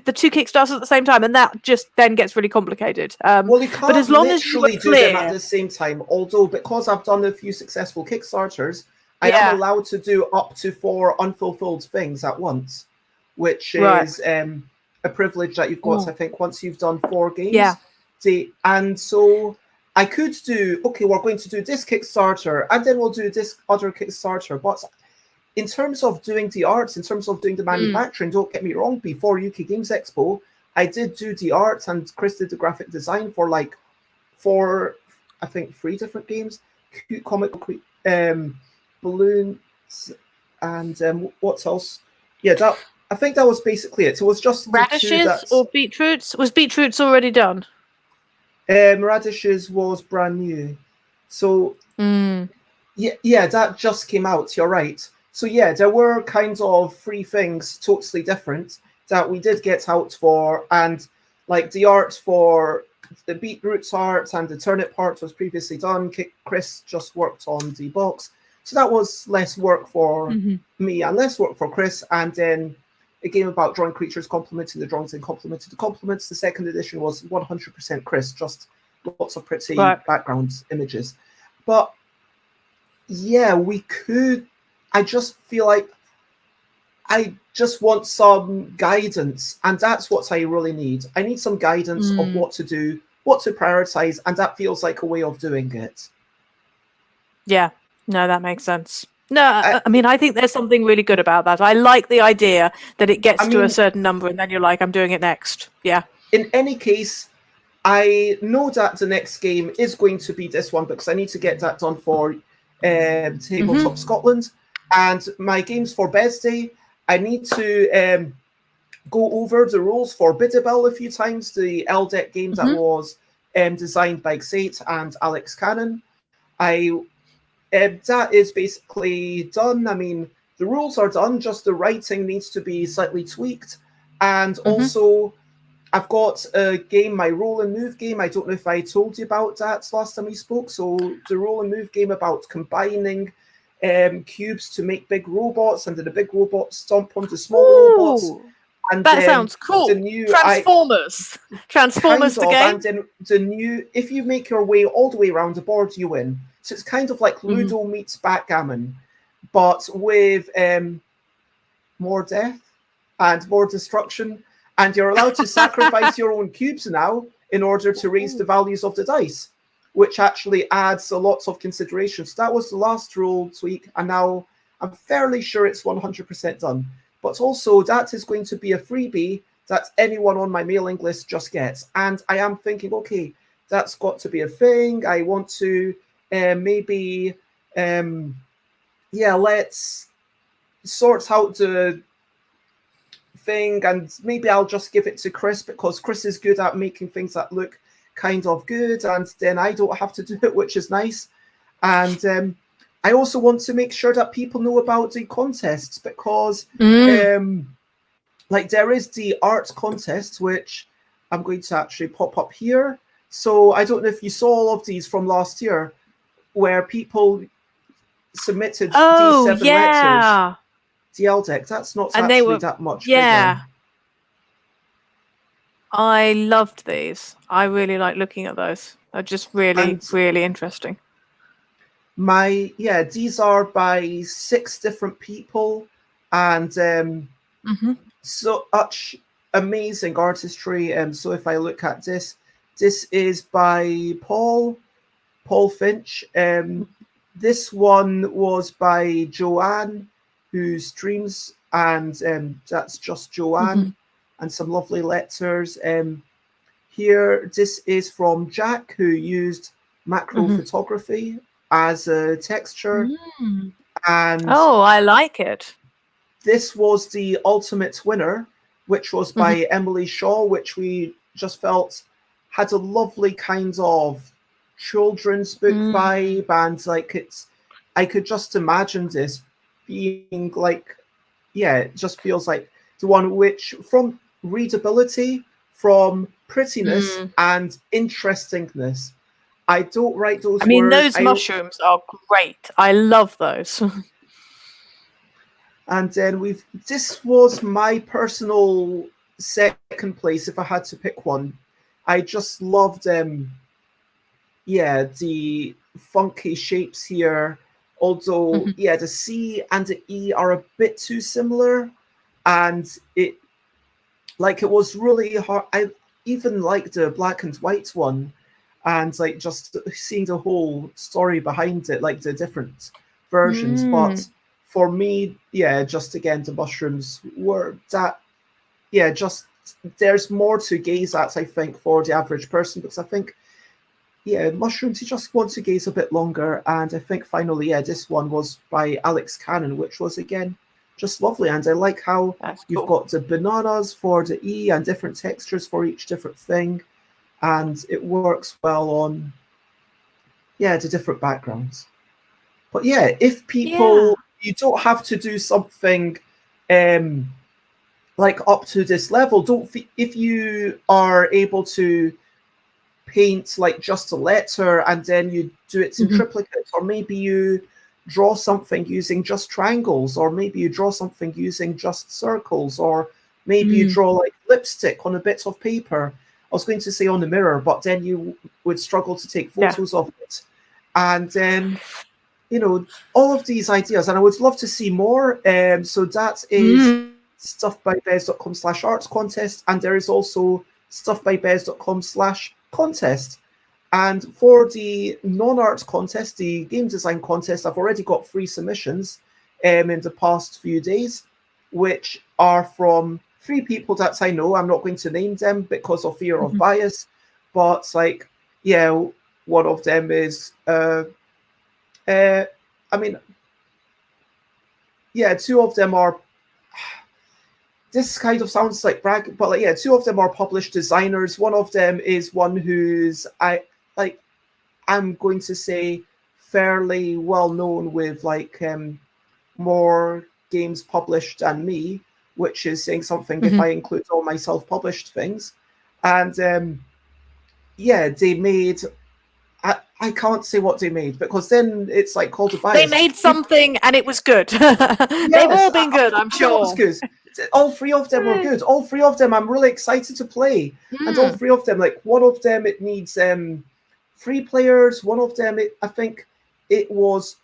The 2 Kickstarters at the same time, and that just then gets really complicated. Well, you can't but as long as you literally are do clear, them at the same time. Although, because I've done a few successful Kickstarters, I am allowed to do up to 4 unfulfilled things at once, which is a privilege that you've got, I think, once you've done 4 games. Yeah. And so I could do, okay, we're going to do this Kickstarter, and then we'll do this other Kickstarter. But in terms of doing the arts, in terms of doing the manufacturing, don't get me wrong, before UK Games Expo, I did do the arts, and Chris did the graphic design for like 4, I think, 3 different games. Cute comical balloons, and what else? Yeah, I think that was basically it. It was just radishes or beetroots. Was beetroots already done? Radishes was brand new, so yeah, that just came out. You're right. So yeah, there were kind of 3 things totally different that we did get out for, and like the art for the beetroots art and the turnip part was previously done. Chris just worked on the box. So that was less work for me and less work for Chris. And then a game about drawing creatures, complementing the drawings and complementing the complements. The second edition was 100% Chris, just lots of pretty background images. But yeah, we could. I just feel like I just want some guidance, and that's what I really need. I need some guidance of what to do, what to prioritize, and that feels like a way of doing it. Yeah. No, that makes sense. No, I mean, I think there's something really good about that. I like the idea that it gets to a certain number and then you're like, I'm doing it next. Yeah. In any case, I know that the next game is going to be this one because I need to get that done for Tabletop Scotland. And my games for BezDay, I need to go over the rules for Biddable a few times, the LDEC game that was designed by Xate and Alex Cannon. That is basically done. I mean, the rules are done, just the writing needs to be slightly tweaked. And also, I've got a game, my roll and move game. I don't know if I told you about that last time we spoke. So the roll and move game about combining cubes to make big robots, and then the big robots stomp onto smaller robots. And that sounds cool. The new Transformers. Transformers the game. And then the new, if you make your way all the way around the board, you win. So it's kind of like Ludo meets backgammon, but with more death and more destruction. And you're allowed to sacrifice your own cubes now in order to raise the values of the dice, which actually adds a lot of considerations. So that was the last rule tweak, and now I'm fairly sure it's 100% done. But also, that is going to be a freebie that anyone on my mailing list just gets. And I am thinking, okay, that's got to be a thing. I want to let's sort out the thing, and maybe I'll just give it to Chris because Chris is good at making things that look kind of good, and then I don't have to do it, which is nice. And I also want to make sure that people know about the contests because like there is the art contest, which I'm going to actually pop up here. So I don't know if you saw all of these from last year where people submitted D7 letters. DL deck, that's not And actually that much yeah. bigger. I loved these. I really like looking at those. They're just really, really interesting. These are by 6 different people, and such amazing artistry. So if I look at this is by Paul Finch. This one was by Joanne, who streams, and that's just Joanne, and some lovely letters. Here, this is from Jack, who used macro photography as a texture. And I like it. This was the ultimate winner, which was by Emily Shaw, which we just felt had a lovely kind of children's book vibe, and like I could just imagine this being like, it just feels like the one which, from readability, from prettiness and interestingness. I don't write those words. I mean, those mushrooms are great. I love those. And then this was my personal second place if I had to pick one. I just loved the funky shapes here. Although the C and the E are a bit too similar, and it was really hard. I even liked the black and white one, and like just seeing the whole story behind it, like the different versions. But for me, just again, the mushrooms were that, just there's more to gaze at, I think, for the average person, because I think, mushrooms, you just want to gaze a bit longer. And I think finally, this one was by Alex Cannon, which was, again, just lovely. And I like how you've got the bananas for the E and different textures for each different thing. And it works well on, the different backgrounds. But if people, you don't have to do something like up to this level. If you are able to paint like just a letter and then you do it in triplicates, or maybe you draw something using just triangles, or maybe you draw something using just circles, or maybe you draw like lipstick on a bit of paper. I was going to say on the mirror, but then you would struggle to take photos of it. And then, all of these ideas, and I would love to see more. So that is stuff by bez.com/arts contest, and there is also stuff by bez.com/contest. And for the non-arts contest, the game design contest, I've already got 3 submissions in the past few days, which are from 3 people that I know. I'm not going to name them because of fear of bias, but like, one of them is, 2 of them are, this kind of sounds like brag, but like, 2 of them are published designers. One of them is one who's, I'm going to say, fairly well known with like more games published than me, which is saying something if I include all my self-published things. And they made, I can't say what they made, because then it's like called a bias. They made something and it was good. They've all been good, I'm sure. It was good. All 3 of them were good. All 3 of them I'm really excited to play. And all 3 of them, like one of them, it needs 3 players. One of them, I think it was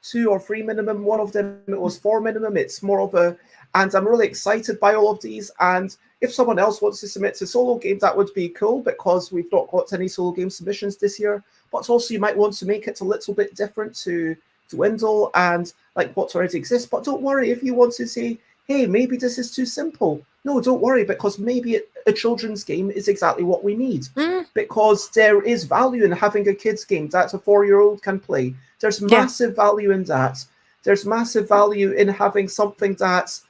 2 or 3 minimum. One of them, it was 4 minimum. It's more of a, and I'm really excited by all of these. And if someone else wants to submit to solo game, that would be cool, because we've not got any solo game submissions this year. But also you might want to make it a little bit different to dwindle and like what already exists. But don't worry if you want to say, hey, maybe this is too simple. No, don't worry, because maybe a children's game is exactly what we need. Because there is value in having a kids game that a 4-year-old can play. There's massive value in that. There's massive value in having something that's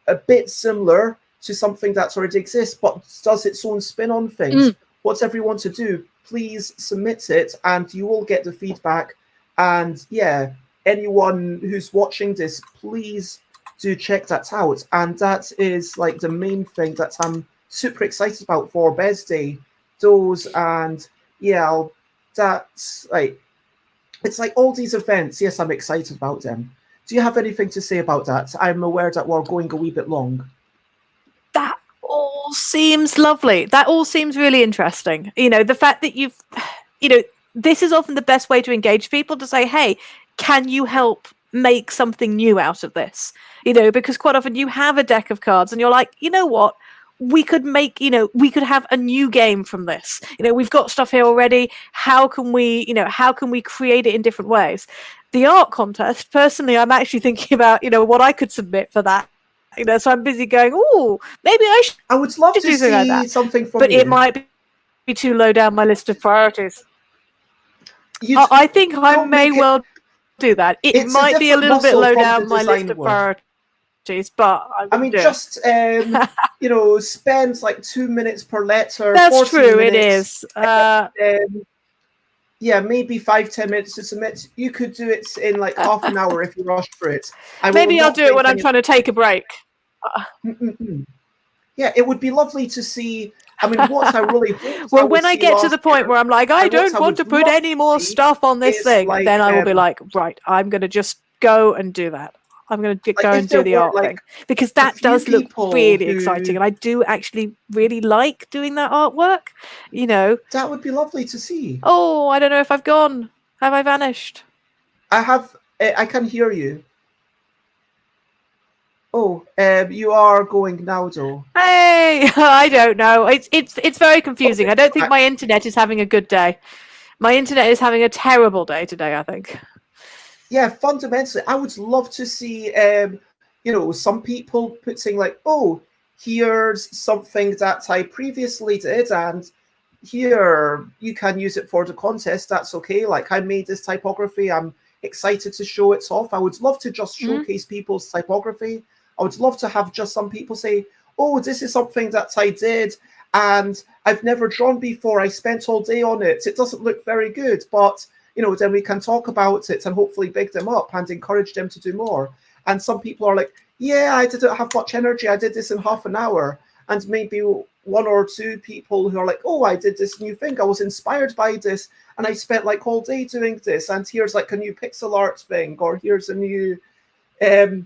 a bit similar to something that already exists, but does its own spin on things. What's everyone to do? Please submit it, and you will get the feedback. And yeah, anyone who's watching this, please do check that out. And that is like the main thing that I'm super excited about for BezDay. Those, and yeah, that's like, it's like all these events. Yes, I'm excited about them. Do you have anything to say about that? I'm aware that we're going a wee bit long. That all seems lovely. That all seems really interesting. You know, the fact that you've, you know, this is often the best way to engage people, to say, hey, can you help make something new out of this? You know, because quite often you have a deck of cards and you're like, you know what? We could make, you know, we could have a new game from this. You know, we've got stuff here already. How can we, you know, how can we create it in different ways? The art contest, personally, I'm actually thinking about, you know, what I could submit for that. You know, so I'm busy going, oh, maybe I would love to do see like that. something from but you. It might be too low down my list of priorities. I think I may well do that. It might be a little bit low down my list of priorities. But I mean, just you know, spend like 2 minutes per letter. That's true. Minutes, it is. Yeah, maybe 5-10 minutes to submit. You could do it in like half an hour if you rush for it. Maybe I'll do it when I'm trying to take a break. Yeah, it would be lovely to see. I mean, what I really well, when I get to the point where I'm like, I don't want to put any more stuff on this thing, like, then I will be like, right, I'm going to just go and do that. I'm going to go and do the art thing, because that does look really exciting, and I do actually really like doing that artwork. You know, that would be lovely to see. Oh, I don't know if I've gone. Have I vanished? I have. I can hear you. Oh, you are going now, though. Hey, I don't know. It's very confusing. I don't think my internet is having a good day. My internet is having a terrible day today, I think. Yeah, fundamentally, I would love to see, you know, some people putting like, oh, here's something that I previously did, and here you can use it for the contest. That's okay. Like, I made this typography. I'm excited to show it off. I would love to just showcase people's typography. I would love to have just some people say, oh, this is something that I did, and I've never drawn before. I spent all day on it. It doesn't look very good, but you know, then we can talk about it and hopefully big them up and encourage them to do more. And some people are like, yeah, I didn't have much energy. I did this in half an hour. And maybe 1 or 2 people who are like, oh, I did this new thing. I was inspired by this. And I spent like all day doing this. And here's like a new pixel art thing. Or here's a new, a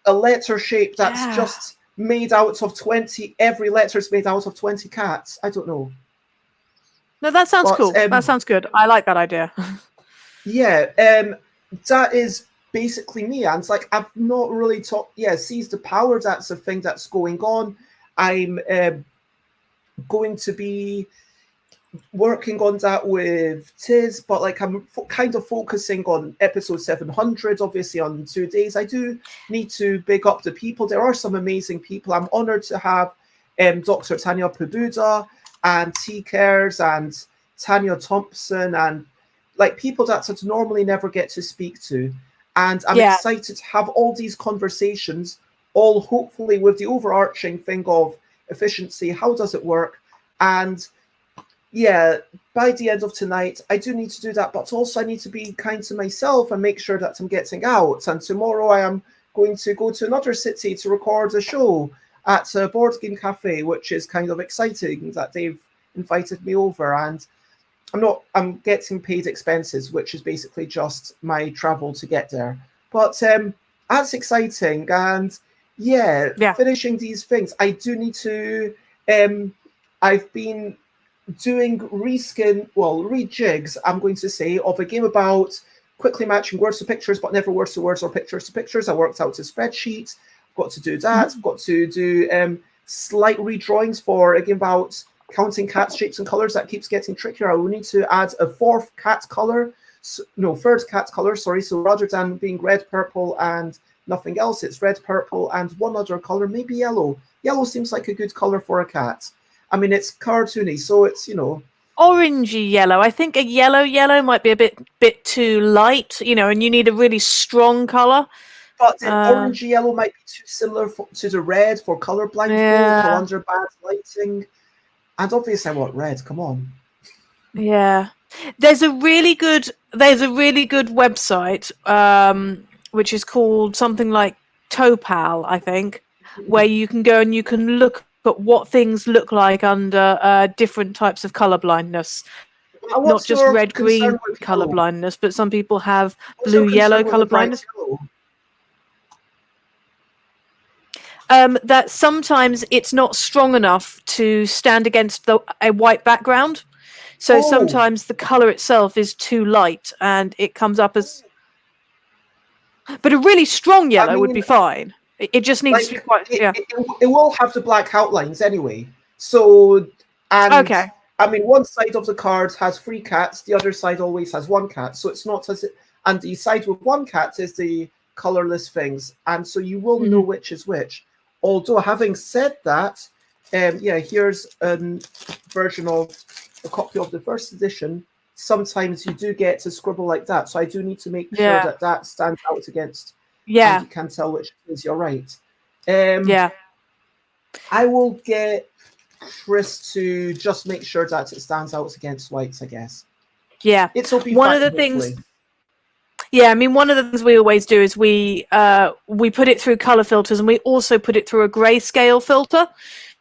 letter shape that's just made out of 20. Every letter is made out of 20 cats. I don't know. No, that sounds cool. That sounds good. I like that idea. Yeah, that is basically me. And it's like, I've not really seized the power. That's a thing that's going on. I'm going to be working on that with Tiz, but like I'm kind of focusing on episode 700, obviously on 2 days. I do need to big up the people. There are some amazing people. I'm honored to have Dr. Tanya Pabuda and T. Cares and Tanya Thompson, and like people that I'd normally never get to speak to. And I'm excited to have all these conversations, all hopefully with the overarching thing of efficiency. How does it work? And yeah, by the end of tonight, I do need to do that, but also I need to be kind to myself and make sure that I'm getting out. And tomorrow I am going to go to another city to record a show at a board game cafe, which is kind of exciting that they've invited me over. And I'm getting paid expenses, which is basically just my travel to get there. But that's exciting. And finishing these things, I do need to, I've been doing rejigs, I'm going to say, of a game about quickly matching words to pictures, but never words to words or pictures to pictures. I worked out a spreadsheet. Got to do that. I've got to do slight redrawings for a game about counting cat shapes and colors. That keeps getting trickier. I will need to add a third cat color. So rather than being red, purple, and nothing else, it's red, purple, and one other color, maybe yellow. Yellow seems like a good color for a cat. I mean, it's cartoony, so it's, you know, orangey yellow. I think a yellow might be a bit too light, you know, and you need a really strong color. But then orange yellow might be too similar to the red for colorblind folk or under bad lighting. And obviously I want red, come on. Yeah. There's a really good website, which is called something like Topal, I think, where you can go and you can look at what things look like under different types of color blindness. Not just red-green color blindness, but some people have blue-yellow color blindness. That sometimes it's not strong enough to stand against a white background. So sometimes the color itself is too light and it comes up as... But a really strong yellow would be fine. It just needs to be quite... It will have the black outlines anyway. So, and I mean, one side of the card has 3 cats, the other side always has 1 cat. So it's not as... And the side with 1 cat is the colorless things. And so you will know which is which. Although, having said that, here's a version of a copy of the first edition. Sometimes you do get to scribble like that. So I do need to make sure that that stands out against. And you can tell which is you're right. I will get Chris to just make sure that it stands out against whites, I guess. Yeah. One of the things... Yeah, I mean, one of the things we always do is we put it through color filters, and we also put it through a grayscale filter,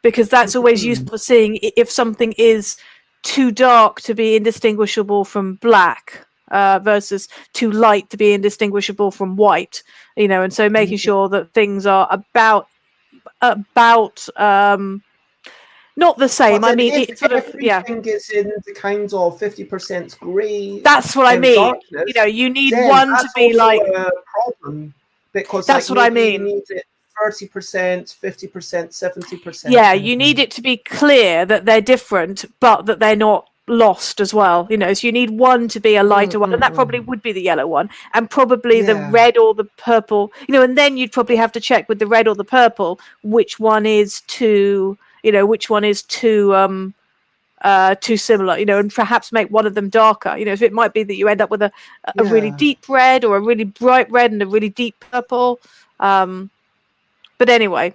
because that's always useful for seeing if something is too dark to be indistinguishable from black versus too light to be indistinguishable from white, you know, and so making sure that things are about not the same. I mean, it's sort of everything is in the kind of 50% grey. That's what I mean. Darkness, you know, you need one to be like a problem, because that's what I mean. You need it 30%, 50%, 70%. Yeah, you need it to be clear that they're different, but that they're not lost as well. You know, so you need one to be a lighter one, and that probably would be the yellow one, and probably the red or the purple. You know, and then you'd probably have to check with the red or the purple which one is too. You know, which one is too similar, you know, and perhaps make one of them darker. You know, if it might be that you end up with a really deep red or a really bright red and a really deep purple. But anyway,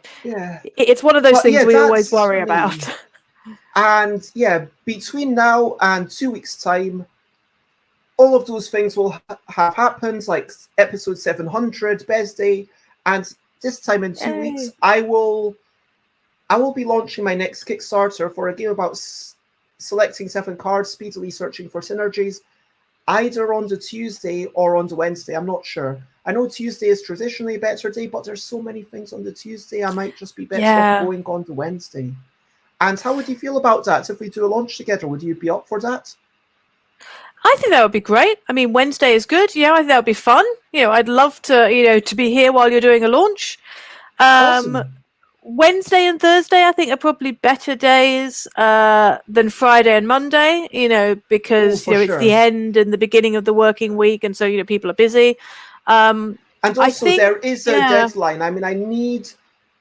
it's one of those things we always worry about. And between now and 2 weeks' time, all of those things will have happened, like episode 700, BezDay, and this time in 2 weeks, I will be launching my next Kickstarter for a game about selecting 7 cards, speedily searching for synergies, either on the Tuesday or on the Wednesday. I'm not sure. I know Tuesday is traditionally a better day, but there's so many things on the Tuesday. I might just be better off going on the Wednesday. And how would you feel about that? If we do a launch together, would you be up for that? I think that would be great. I mean, Wednesday is good. You know, I think that would be fun. You know, I'd love to, you know, to be here while you're doing a launch. Awesome. Wednesday and Thursday, I think, are probably better days than Friday and Monday, you know, because you know, it's the end and the beginning of the working week, and so, you know, people are busy. And also, there is a deadline. I mean, I need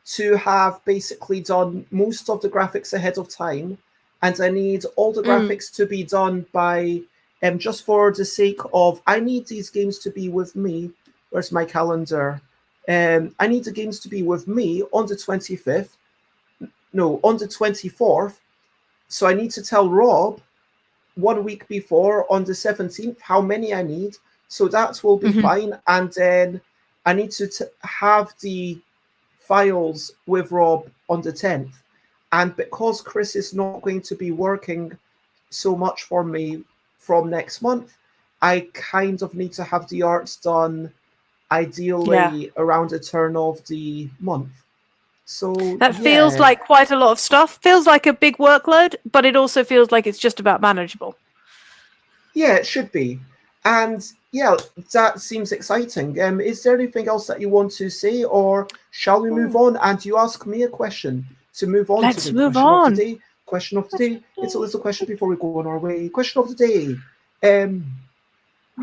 to have basically done most of the graphics ahead of time, and I need all the graphics to be done by, just for the sake of, I need these games to be with me. Where's my calendar? I need the games to be with me on the 25th. No, on the 24th. So I need to tell Rob 1 week before, on the 17th, how many I need. So that will be fine. And then I need to have the files with Rob on the 10th. And because Chris is not going to be working so much for me from next month, I kind of need to have the arts done ideally around the turn of the month. So that feels like quite a lot of stuff. Feels like a big workload, but it also feels like it's just about manageable. Yeah, it should be. And yeah, that seems exciting. Is there anything else that you want to say, or shall we move on and you ask me a question to move on Let's to the move question on. of the day? Question of the day. It's a little question before we go on our way. Question of the day.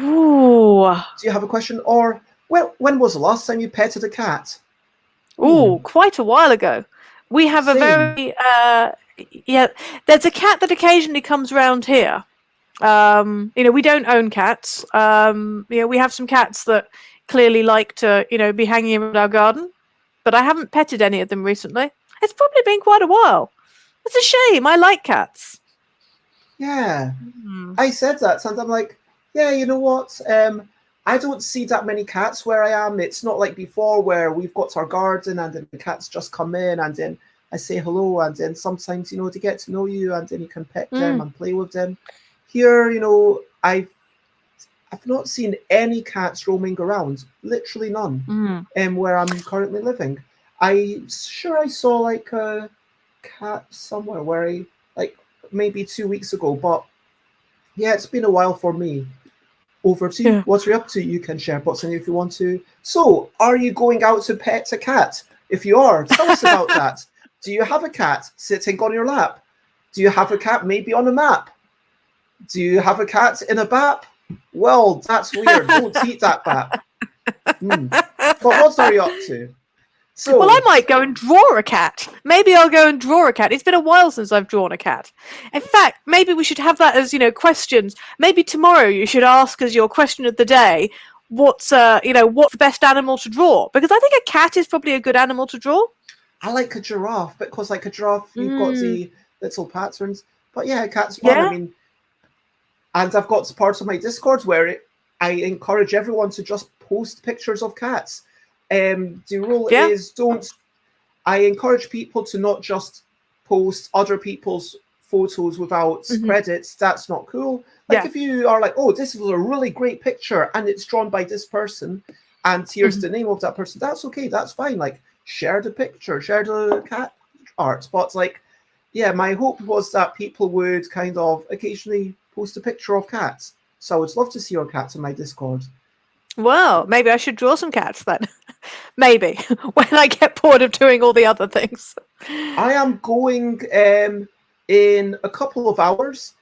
Ooh. Do you have a question? Or when was the last time you petted a cat? Oh, quite a while ago. We have a very there's a cat that occasionally comes around here. You know, we don't own cats. You know, we have some cats that, clearly like to, be hanging around our garden. But I haven't petted any of them recently. It's probably been quite a while. It's a shame. I like cats. Yeah. I said that, and I'm like, yeah, you know what? I don't see that many cats where I am. It's not like before where we've got our garden and then the cats just come in and then I say hello, and then sometimes, they get to know you and then you can pet them and play with them. Here, I've not seen any cats roaming around, literally none, where I'm currently living. I'm sure I saw like a cat somewhere where maybe 2 weeks ago, but yeah, it's been a while for me. Over to you. Yeah. What are you up to? You can share what's in if you want to. So, are you going out to pet a cat? If you are, tell us about that. Do you have a cat sitting on your lap? Do you have a cat maybe on a map? Do you have a cat in a bap? Well, that's weird. Don't eat that bap. But what are you up to? So, well, I might go and draw a cat. Maybe I'll go and draw a cat. It's been a while since I've drawn a cat. In fact, maybe we should have that as, questions. Maybe tomorrow you should ask as your question of the day, what's the best animal to draw? Because I think a cat is probably a good animal to draw. I like a giraffe because, like a giraffe, you've got the little patterns. But yeah, a cat's fun. Yeah. I mean, and I've got parts of my Discord where I encourage everyone to just post pictures of cats. The rule is I encourage people to not just post other people's photos without credits. That's not cool. Like if you are like, oh, this is a really great picture and it's drawn by this person and here's the name of that person, that's okay, that's fine. Like share the picture, share the cat art. But like, yeah, my hope was that people would kind of occasionally post a picture of cats. So I would love to see your cats in my Discord. Well, maybe I should draw some cats then. Maybe when I get bored of doing all the other things. I am going in a couple of hours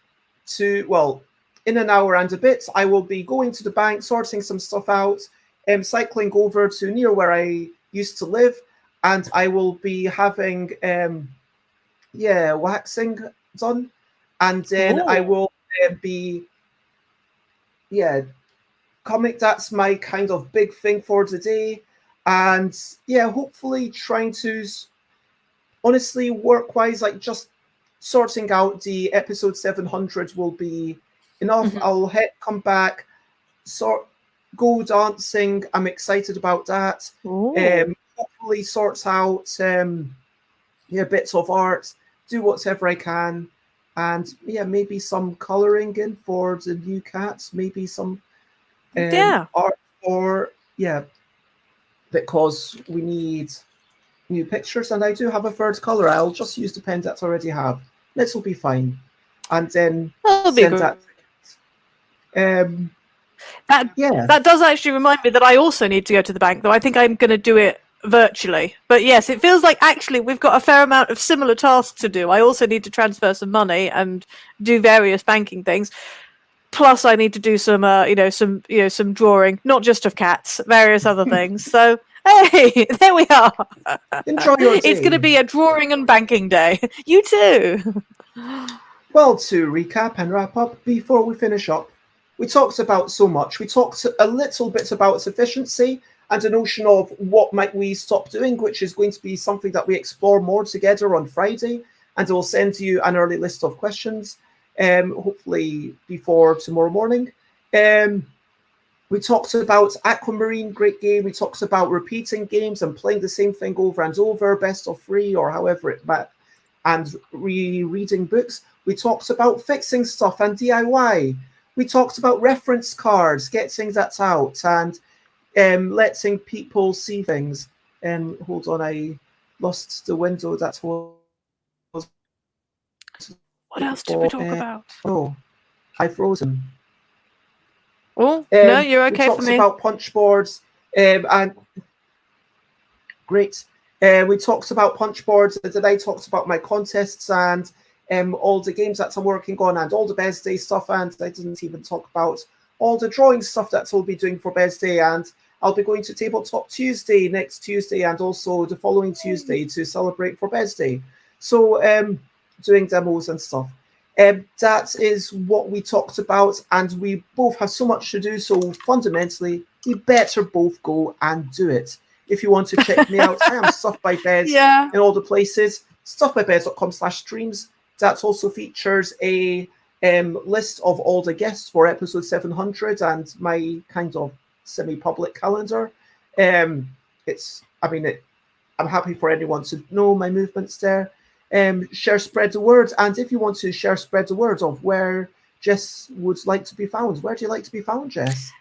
in an hour and a bit. I will be going to the bank, sorting some stuff out, cycling over to near where I used to live, and I will be having waxing done, and then I will be coming. That's my kind of big thing for today. And yeah, hopefully trying to, honestly, work-wise, like just sorting out the episode 700 will be enough. I'll come back, go dancing. I'm excited about that. Hopefully sort out bits of art, do whatever I can. And yeah, maybe some colouring in for the new cats, maybe some art for, because we need new pictures, and I do have a third colour. I'll just use the pen that I already have. This will be fine. And then send that. That does actually remind me that I also need to go to the bank, though I think I'm going to do it virtually. But yes, it feels like actually we've got a fair amount of similar tasks to do. I also need to transfer some money and do various banking things. Plus, I need to do some, some drawing, not just of cats, various other things. So, hey, there we are. Enjoy your day. It's going to be a drawing and banking day. You too. Well, to recap and wrap up, before we finish up, we talked about so much. We talked a little bit about sufficiency and the notion of what might we stop doing, which is going to be something that we explore more together on Friday. And we'll send you an early list of questions. Hopefully before tomorrow morning. We talked about Aquamarine, great game. We talked about repeating games and playing the same thing over and over, best of 3 or however it might, and rereading books. We talked about fixing stuff and DIY. We talked about reference cards, getting that out, and letting people see things. Hold on, I lost the window that was. What else did we talk about? Oh, I've frozen. Oh, no, you're okay for me. We talked about punch boards, and great. We talked about punch boards, and then I talked about my contests and all the games that I'm working on and all the BezDay stuff, and I didn't even talk about all the drawing stuff that I'll be doing for BezDay, and I'll be going to Tabletop Tuesday next Tuesday and also the following Tuesday to celebrate for BezDay. So doing demos and stuff. That is what we talked about, and we both have so much to do. So fundamentally, we better both go and do it. If you want to check me out, I am Stuff by Bez Yeah. in all the places. Stuffbybez.com/streams. That also features a list of all the guests for episode 700 and my kind of semi-public calendar. I'm happy for anyone to know my movements there. Share, spread the word, and if you want to share, spread the word of where Jess would like to be found, where do you like to be found, Jess?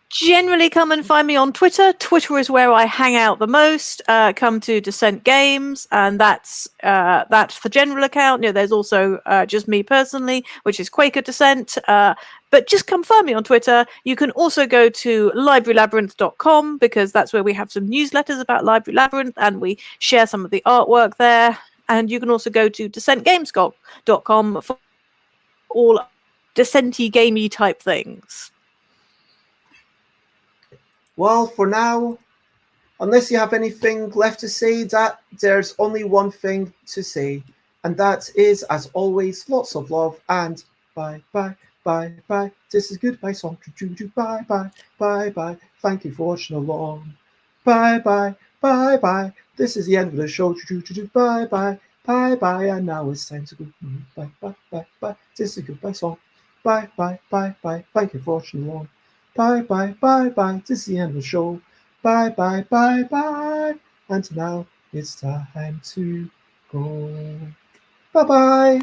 Generally, come and find me on Twitter. Twitter is where I hang out the most. Come to Descent Games, and that's the general account. There's also just me personally, which is Quaker Descent. But just come find me on Twitter. You can also go to librarylabyrinth.com, because that's where we have some newsletters about Library Labyrinth, and we share some of the artwork there. And you can also go to descentgamescom.com for all descenty gamey type things. Well, for now, unless you have anything left to say, that there's only one thing to say, and that is, as always, lots of love and bye, bye, bye, bye. This is Goodbye Song. Bye, bye, bye, bye. Thank you for watching along. Bye, bye, bye, bye. This is the end of the show. Bye, bye, bye, bye. And now it's time to go. Bye, bye, bye, bye. This is Goodbye Song. Bye, bye, bye, bye. Thank you for watching along. Bye, bye, bye, bye. This is the end of the show. Bye, bye, bye, bye. And now it's time to go. Bye, bye.